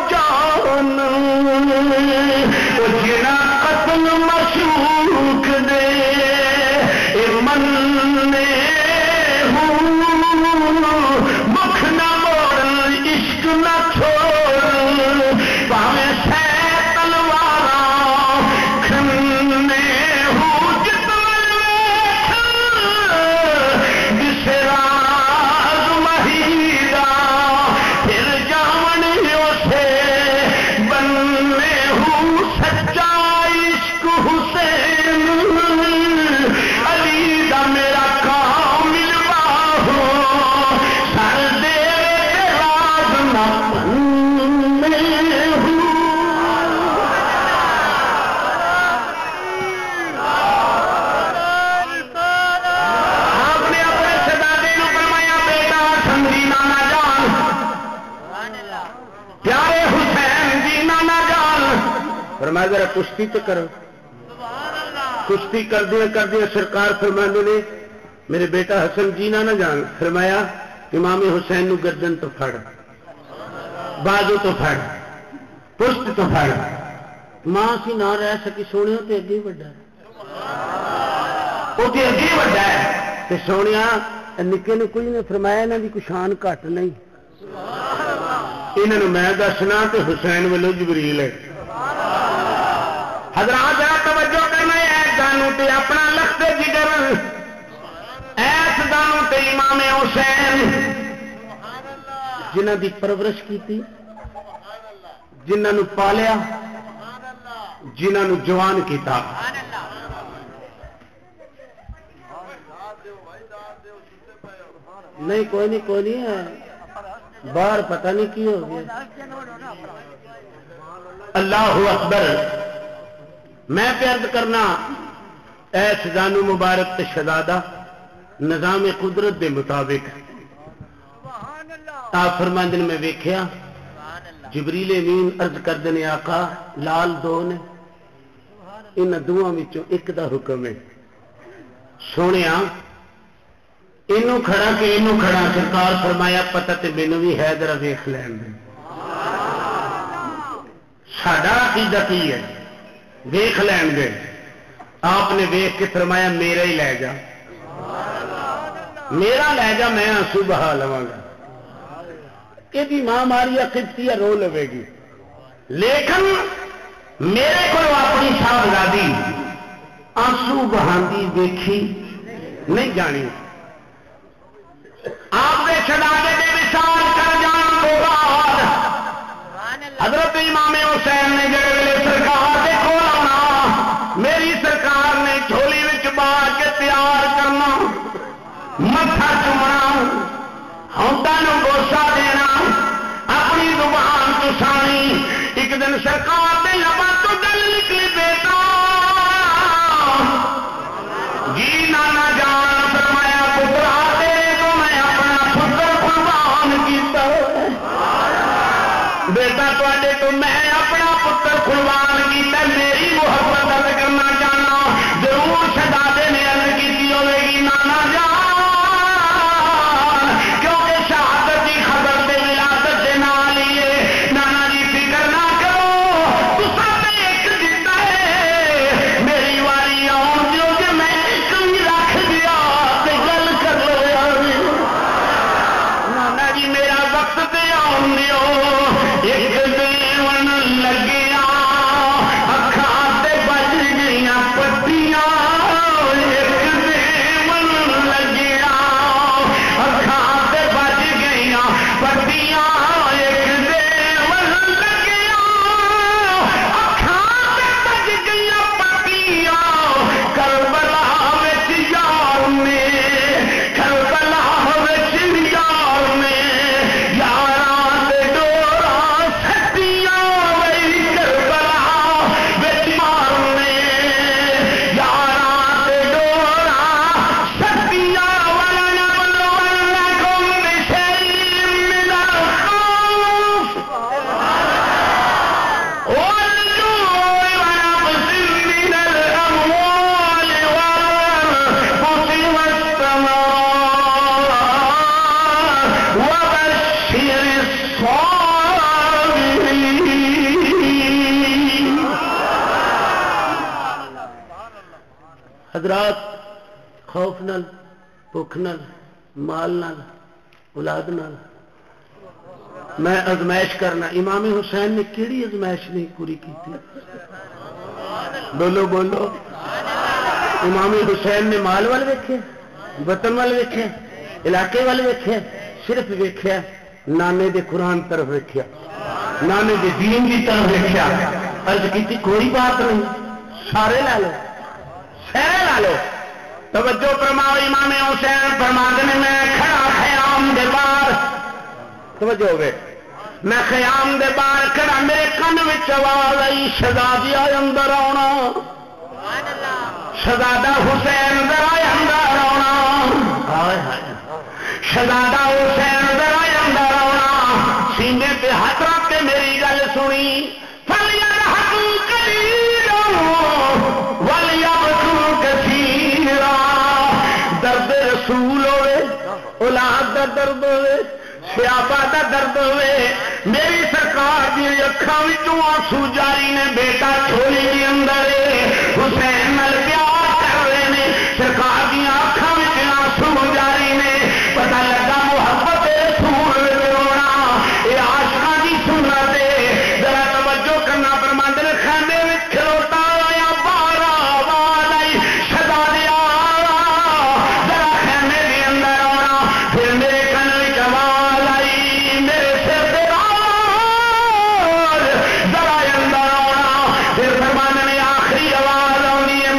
جان وہ جنا قتل مشوق دے من مکھ نہ موڑ عشق نہ چھوڑ پاویں سہ تلوار کھنے ہوں جس راز مہیدا پھر جاون اسے بننے ہوں سچا عشق حسین علی دا میرا کامل باہو سر دے راز نہ بننے ہوں۔ آپ نے اپنے شہزادے نو فرمایا بیٹا سمجھی نانا جان، پیارے حسین جی نانا جان، فرمایا ذرا کشتی تو کرو۔ کشتی کر دیا سرکار فرماندے نے میرے بیٹا حسن جی نانا جان، فرمایا امام حسین نو گردن تو پھڑ، بازو تو پھڑ، پشت تو پھڑ، ماں سی نہ رہ سکی سونے تے اگے وڈا وہ تے اگے وڈا ہے تے سونیا نکے نے کوئی نے فرمایا انہاں دی کوئی شان گھٹ نہیں، انہاں نوں میں دسنا تے حسین ولو جبریل ہے۔ حضرات ذرا توجہ کرنا ہے، دانو تے اپنا لخت جگر، ایس دانو تے امام حسین جنہاں دی پرورش کیتی، جنہاں نوں پالیا، جنہاں نوں جوان کیتا۔ نہیں کوئی نہیں ہے، باہر پتہ نہیں کی ہو گیا۔ اللہ اکبر، میں پیارد کرنا ایس زانو مبارک تے شہزادہ نظام قدرت دے مطابق آپ فرماندے میں ویکھیا جبریل امین عرض کردے نے آقا لال دو نے، ان دوواں وچوں ایک دا حکم ہے، سونیا اینوں کھڑا کہ اینوں کھڑا، سرکار فرمایا پتہ تے مینوں بھی ہے، ذرا ویکھ لین دے ساڈا عقیدہ کی ہے، ویکھ لین دے۔ آپ نے ویکھ کے فرمایا میرا ہی لے جا، میرا لے جا، میں آنسو بہا لواں گا، کہ ماں ماریا قبطی رو لوے گی، لیکن میرے کو اپنی صاحبزادی آنسو بہاندی ویکھی نہیں جانی۔ آپ نے شہزادے دے وصال کر جان تو بعد حضرت امام حسین نے جڑے ویلے سرکار دے کول آنا، میری سرکار نے جھولی وچ باہر کے تیار کرنا، متھا چومنا، ہونٹاں نوں بوسا دینا، اپنی زبان چسانی۔ ایک دن سرکار دے لباں تو گل نکلی بیٹا میں اپنا پتر قربان کیتا میری محبت عرض کرنا چاہنا ضرور شہزادے نے عرض کی ہوے گی نانا جان کیونکہ شہادت کی خبر سے ولادت کے نال ہی ہے نانا جی فکر نہ کرو تساں تے ایک دتا ہے میری واری آن دیو کہ میں ایک بھی رکھ دیا تے گل کر لو نانا جی میرا وقت تے آن دیو ایک دیون لگیا اکھاں تے بج گئیاں پٹیاں ایک دیون لگیا اکھاں تے بج گئیاں پٹیاں ایک دیون لگیا اکھاں تے بج گئیاں پٹیاں کربلا وچ یار نے کربلا وچ یار نے یاراں دے ڈورا سٹیاں وئی کربلا وچ یار نے یاراں دے ڈورا سٹیاں ولنبلونکم بشیء من الخوف والجوع ونقص من الأموال والأنفس والثمرات وبشر الصابرين حضرات خوف نال بھوک نال مال نال اولاد نال میں ازمائش کرنا امام حسین نے کیڑی ازمائش نہیں پوری کی تھی بولو بولو امام حسین نے مال وال ویکھے وطن وال ویکھے علاقے وال ویکھے صرف ویکھیا نانے دے قرآن طرف ویکھیا نانے دے دین دی طرف ویکھیا عرض کیتی کوئی بات نہیں سارے لا لو سارے لا لو توجہ فرماؤ امام حسین فرماتے ہیں میں کھڑا خیام دے باہر توجہ ہوگے میں خیام دے باہر کھڑا میرے کن وچ آواز آئی شہزادی اندر آنا شہزادہ حسین ذرا اندر آنا شہزادہ حسین ذرا اندر آنا سینے پہ ہاتھ رکھ کے میری گل سنی فَلْيَضْحَكُوا قَلِيلًا وَلْيَبْكُوا كَثِيرًا درد رسول ہوئے اولاد دا درد ہوئے سیابا دا درد ہوئے میری سرکار دی اکھاں وچوں آنسو جاری نے بیٹا چھولی دی اندر حسین نال پیار کر رہے نے سرکار دی اکھاں وچ آنسو جاری نے پتہ لگا محبت رسول وچ رونا اے عاشقاں دی سنت ہے ذرا توجہ کرنا فرماندے نے خیمے وچ کھلوتا آیا باہر آواز آئی شہزادیا ذرا خیمے دے اندر آنا پھر میرے کن وچ آواز آئی میرے سر تے ذرا اندر آنا پھر فرمانے میں آخری آواز آنی ہے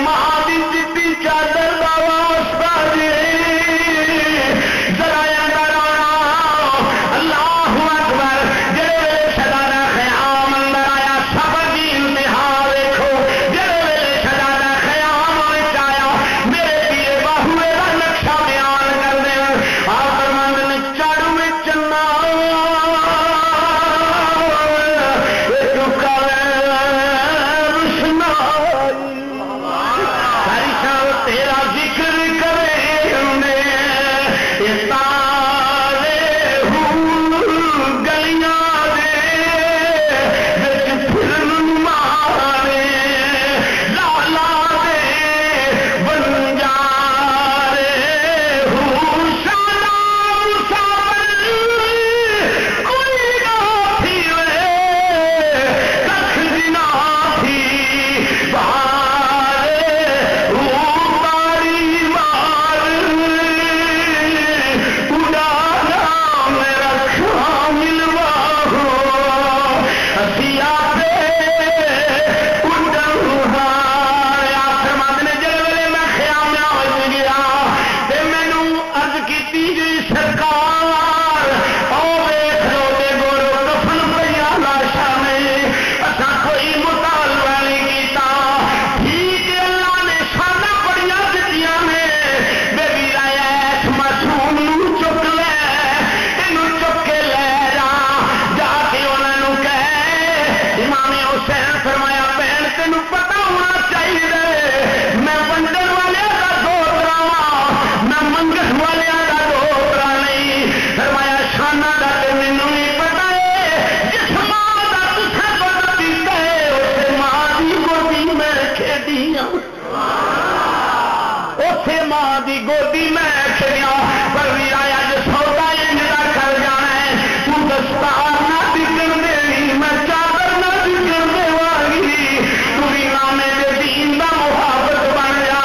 دی گودی میں کھڑیا پر بھی آیا جو سودا انجا کر جانا ہے تو دستار نہ بکن دے میں چادر نہ بکن دے والی تو بھی نامے دے دین دا محافظ بن جا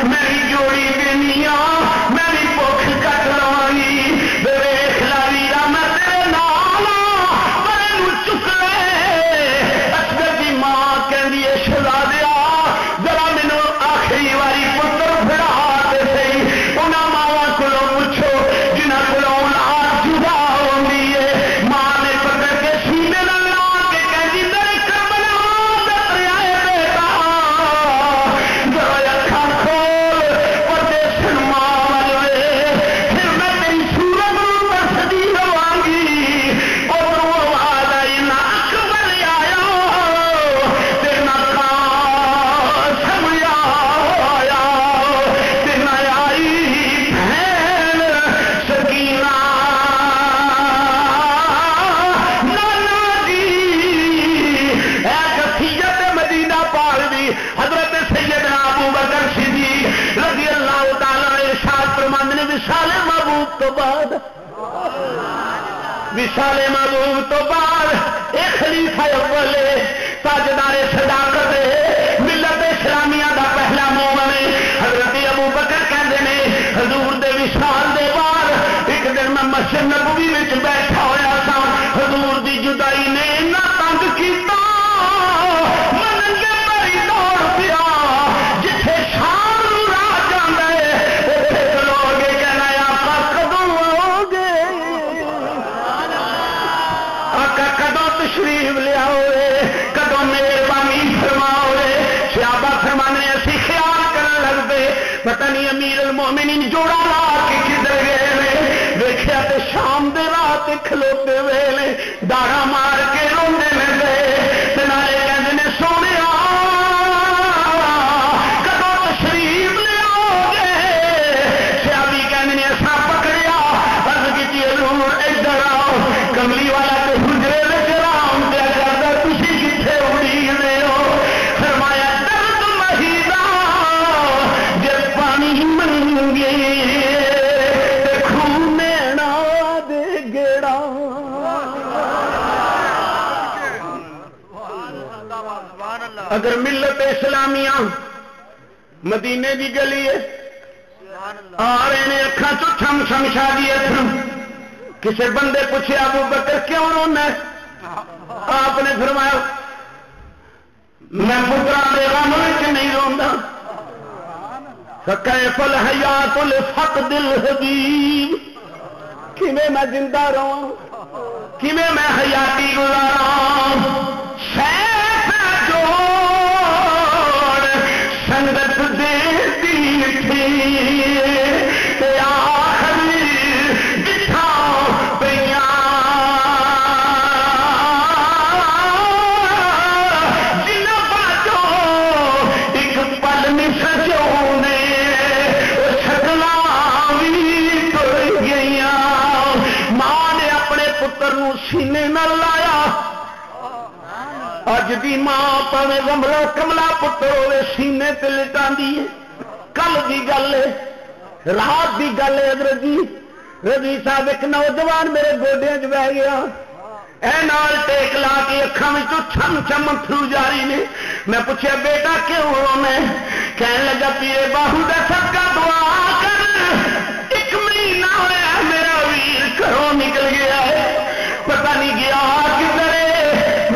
میری جوڑی دنیا میری بھوک کٹ لوائی دیکھ لا ویرا میں تیرے نال میں چک لے اصغر دی ماں کہندی ہے شہزادیا ذرا مینوں آخری واری پتر پھڑا دے سی انہاں ماواں کولوں پوچھو جنہاں کولوں اولاد جدا ہوندی ہے ماں نے پکڑ کے سینے نال لا کے کہندی میرے کربلا تے پریائے بیٹا ذرا اکھاں کھول پردے سن ماں والے پھر میں تیری صورت نوں تسدی رواں گی ادھروں آواز آئی نہ اکبر آیا تے نہ قاسم آیا تے نہ آئی بہن سکینہ نانا جی اے کفیت مدینہ پاک دی حضرت سیدنا ابو بکر صدیق رضی اللہ تعالی عنہ ارشاد فرماندے نے وصال محبوب تو بعد وصال محبوب تو بعد ایک خلیفہ اول تاجدار صداقت ملت اسلامیہ دا پہلا مومن حضرت ابو بکر کہندے نے حضور دے وصال دے بعد ایک دن میں مسجد نبوی وچ بیٹھا ہویا سا حضور دی جدائی نے اتنا تنگ کیتا میں ننگے پیری دوڑ پیا جتھے شام نوں راہ جاندا ہے اوتھے کھلو کے کہنا آقا کدوں آؤ گے آقا کدوں تشریف لیاؤ کدوں مہربانی فرماؤ صحابہ فرمانے اسی خیال کرن لگتے پتہ نہیں امیر المومنین جوڑا لا کے کدھر گئے ویکھیا تے شام دے راہ تے کھلوتے ویلے داڑا مار کے روندے لگے تے نالے کہندے نے سونیا کدوں تشریف لیاؤ گے صحابی کہندے نے اساں پکڑیا عرض کیتی حضور ادھر آؤ کملی والا تے حجرے وچ آرام پیا کردا تسی کتھے اڑیندے ہو فرمایا درد مہیدا جے پانی منگے تے خون نہ دے گیڑا اگر ملت اسلامیہ مدینے دی گلی ہے آ رہے نے اکھاں چوں چھم چھم شادی اتھم کسے بندے پوچھے ابو بکر کیوں رونا ہے آپ نے فرمایا میں پترا دے غم وچ نہیں روندا فکیف الحیات لفقد الحبیب کیویں میں زندہ رہاں کیویں میں حیاتی گزاراں سیف جوڑ سنگت دے دیٹھی تے آخری جتھا پیاں جنہ باجو ایک پل نہیں سجونے شکلاں بھی تر گئیاں ماں نے اپنے پتر نو سینے نال لایا اج دی ماں پاوے گملا کملا پتر ہوے سینے تے لٹاندی ہے کل دی گل ہے رات دی گل ہے حضرت جی رضی صاحب ایک نوجوان میرے گوڈیاں چ بہ گیا اے نال ٹیک لا کے اکھاں وچوں چھم چھم اتھرو جاری نے میں پوچھیا بیٹا کیوں رونا ہے کہن لگا پیرے باہو دا صدقہ دعا کر ایک مہینہ ہویا میرا ویر گھروں نکل گیا ہے پتہ نہیں گیا کدھر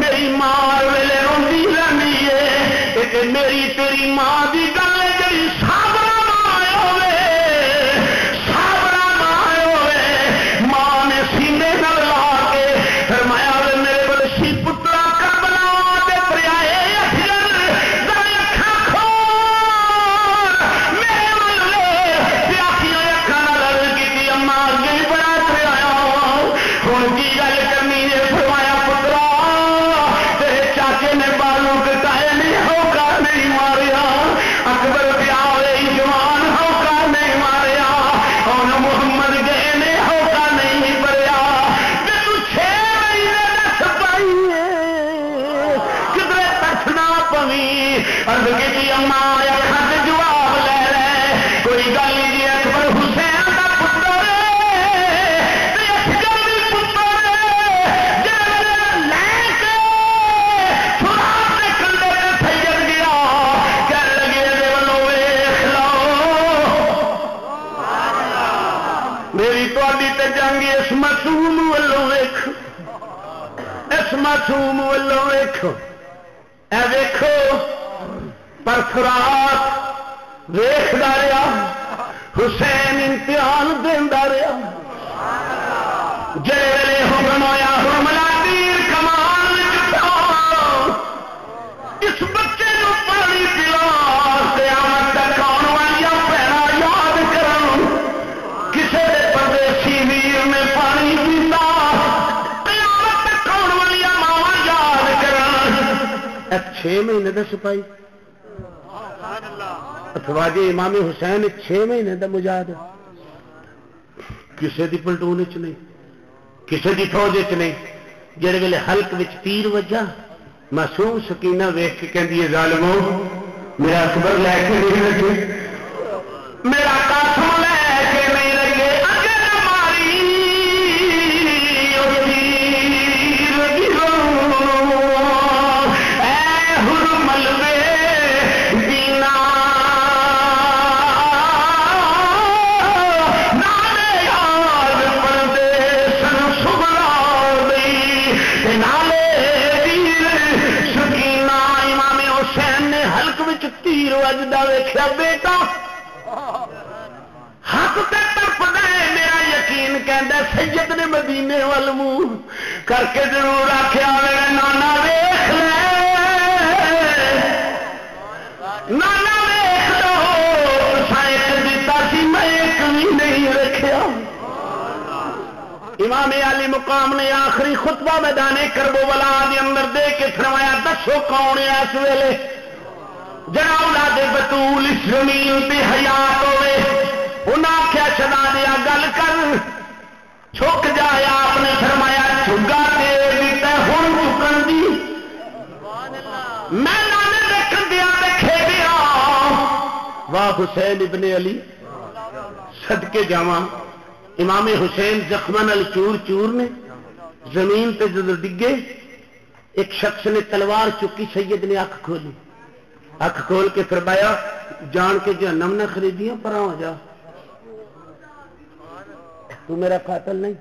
میری ماں ویلے روندی رہندی ہے تے میری تیری ماں دی گل ہے جڑی صابرہ ماں ہوے صابرہ ماں ہوے ماں نے سینے نال لا کے فرمایا میرے بلشی پترا کربلا تے پریائے اخر ذرا اکھاں کھول میرے ولے تے اکھیاں اکھاں نال عرض کیتی اماں اگے بڑا پریایا ہن کی گل کرنی ہے فرمایا پترا تیرے چاچے نے بالوں کٹائے نہیں ہوکا نہیں ماریا اکبر پیا ہوئے جوان ہوکا نہیں ماریا اور محمد گئے نے ہوکا نہیں بریا تے تو 6 مہینے دس پائیے کدھر ترسنا پوی عرض کی اماں اکھاں تے جواب لے کوئی گل نہیں جی جنگ اس معصوم والوں ویکھ، اس معصوم والوں ویکھو، اے ویکھو پر فرات ویکھدا رہیا، حسین امتحان دیندا رہیا، جڑے ویلے حکم ہویا حرملا تیر کمان وچ پاؤ، اس بچے نو پانی پلا، قیامت تک آن والی پیڑا یاد کرن، کسے پردیسی ویر نے پانی پیتا، قیامت تک آن والی ماواں یاد کرن۔ 6 مہینے دا سپاہی اتواجے امام حسین 6 مہینے دا مجاہد، کسے دی پلٹون وچ نہیں، کسے دی فوج وچ نہیں، جڑے ویلے حلق وچ تیر وجا، معصوم سکینہ ویکھ کے کہندی ہے ظالمو میرا اکبر لے کے نہیں لگے، میرا قاسم لے کے نہیں لگے، اگر ماری او تیر گرو اے حرمل وے دینا نالے یاد پردے سن سبلا دی نالے تیر وجدا ویکھیا بیٹا حق تے تڑپدا ہے، میرا یقین کہندا سید نے مدینے وال منہ کر کے ضرور آکھیا میرا نانا ویکھ لے، نانا ویکھ لو تساں ایک دتا سی میں ایک بھی نہیں رکھیا۔ امام علی مقام نے آخری خطبہ میدان کربلا دے اندر دے کے فرمایا دسو کون ہے اس ویلے جڑا اولاد بطول اس زمین تے حیات ہوئے، انہاں آخیا چلا دیا گل کر، چھک جایا، آپ نے فرمایا چھگا دے دیتا ہوں چکن دی، میں نانے دیکھ دیا دیکھے دیا، واہ حسین ابن علی صدقے جاواں، امام حسین زخماں نال چور چور نے زمین تے جدوں ڈگے، ایک شخص نے تلوار چکی، سید نے اکھ کھولی، اکھ کھول کے فرمایا جان کے جہنم نہ خریدیاں پرا ہو جا، تو میرا قاتل نہیں،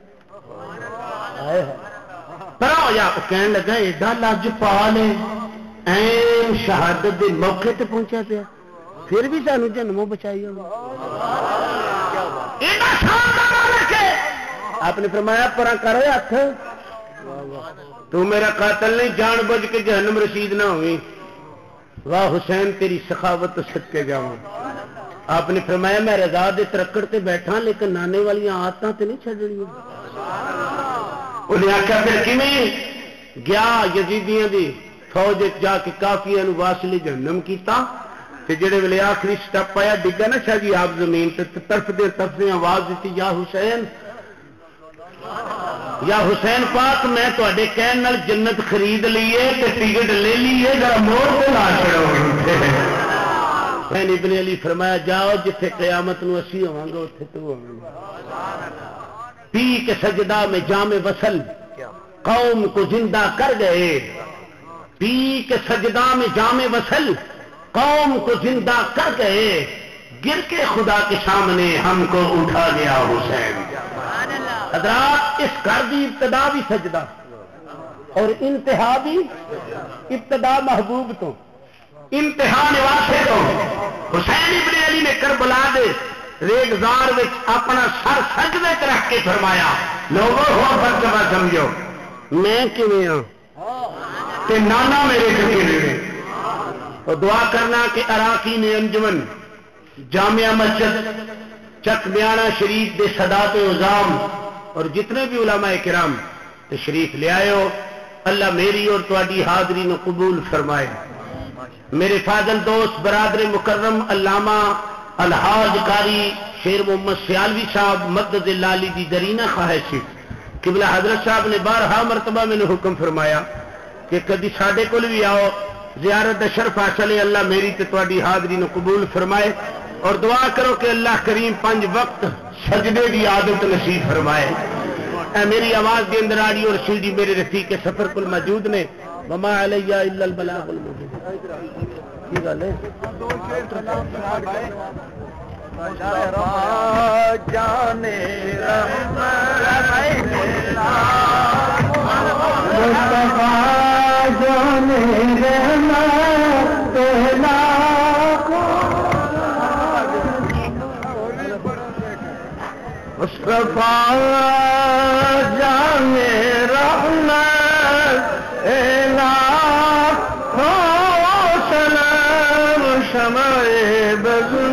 پرا ہو جا۔ کہنے لگا ایڈا لج پال ہے، این شہادت دے موقع تے پہنچا پیا، پھر بھی سانو جنموں بچائی ہوگا، آپ نے فرمایا پرا کرو ہاتھ، تو میرا قاتل نہیں، جان بوجھ کے جہنم رسید نہ ہوئی۔ واہ حسین تیری سخاوت صدقے جاواں۔ آپ نے فرمایا میں رضا دے ترکڑ تے بیٹھا لیکن نانے والی آدتاں تے نہیں چھڈنی۔ انہیں آخیا پھر کیویں گیا یزیدیاں دی فوج جا کے کافیاں نو واصل جہنم کیتا، تے جڑے ویلے آخری سٹیپ آیا ڈگا نا شاہ جی آپ زمین تے طرفدے آواز دیتی یا حسین، یا حسین پاک میں تواڈے کہن نال جنت خرید لیے تے ٹکٹ لے لیے، ذرا موڑ تے لا چھڑو۔ حسین ابن علی فرمایا جاؤ جتھے قیامت نو اسی ہوواں گے اوتھے تو ہوواں گے۔ پی کے سجدہ میں جام وصل قوم کو زندہ کر گئے، پی کے سجدہ میں جام وصل قوم کو زندہ کر گئے، گر کے خدا کے سامنے ہم کو اٹھا گیا حسین۔ حضرات اس گھر کی ابتدا بھی سجدہ اور انتہا بھی، ابتدا محبوب تو انتہا نواسے تو۔ حسین ابن علی نے کربلا دے ریگزار وچ اپنا سر سجدے تے رکھ کے فرمایا لوگوں ہو مرتبہ سمجھو میں کیویں ہاں تے نانا میرے کیویں نے، اور دعا کرنا کہ اراکین انجمن جامعہ مسجد چک میانہ شریف دے صدات عظام اور جتنے بھی علماء کرام تشریف لے آئے ہو، اللہ میری اور تواڈی حاضری نو قبول فرمائے۔ میرے فاضل دوست برادر مکرم علامہ الحاج قاری شیر محمد سیالوی صاحب مدد لالی دی درینہ خواہش قبلہ حضرت صاحب نے بارہا مرتبہ میں نے حکم فرمایا کہ کدی ساڈے کول بھی آؤ، زیارت شرف حاصل ہے، اللہ میری تے تواڈی حاضری نو قبول فرمائے، اور دعا کرو کہ اللہ کریم 5 وقت سجدے دی عادت نصیب فرمائے۔ اے میری آواز کے اندر آڈیو اور سی ڈی میرے رفیق کے سفر کل موجود نے، وما علیہ الا البلاغ المبین۔ کی گل ہے جانے رحمت مصطفیٰ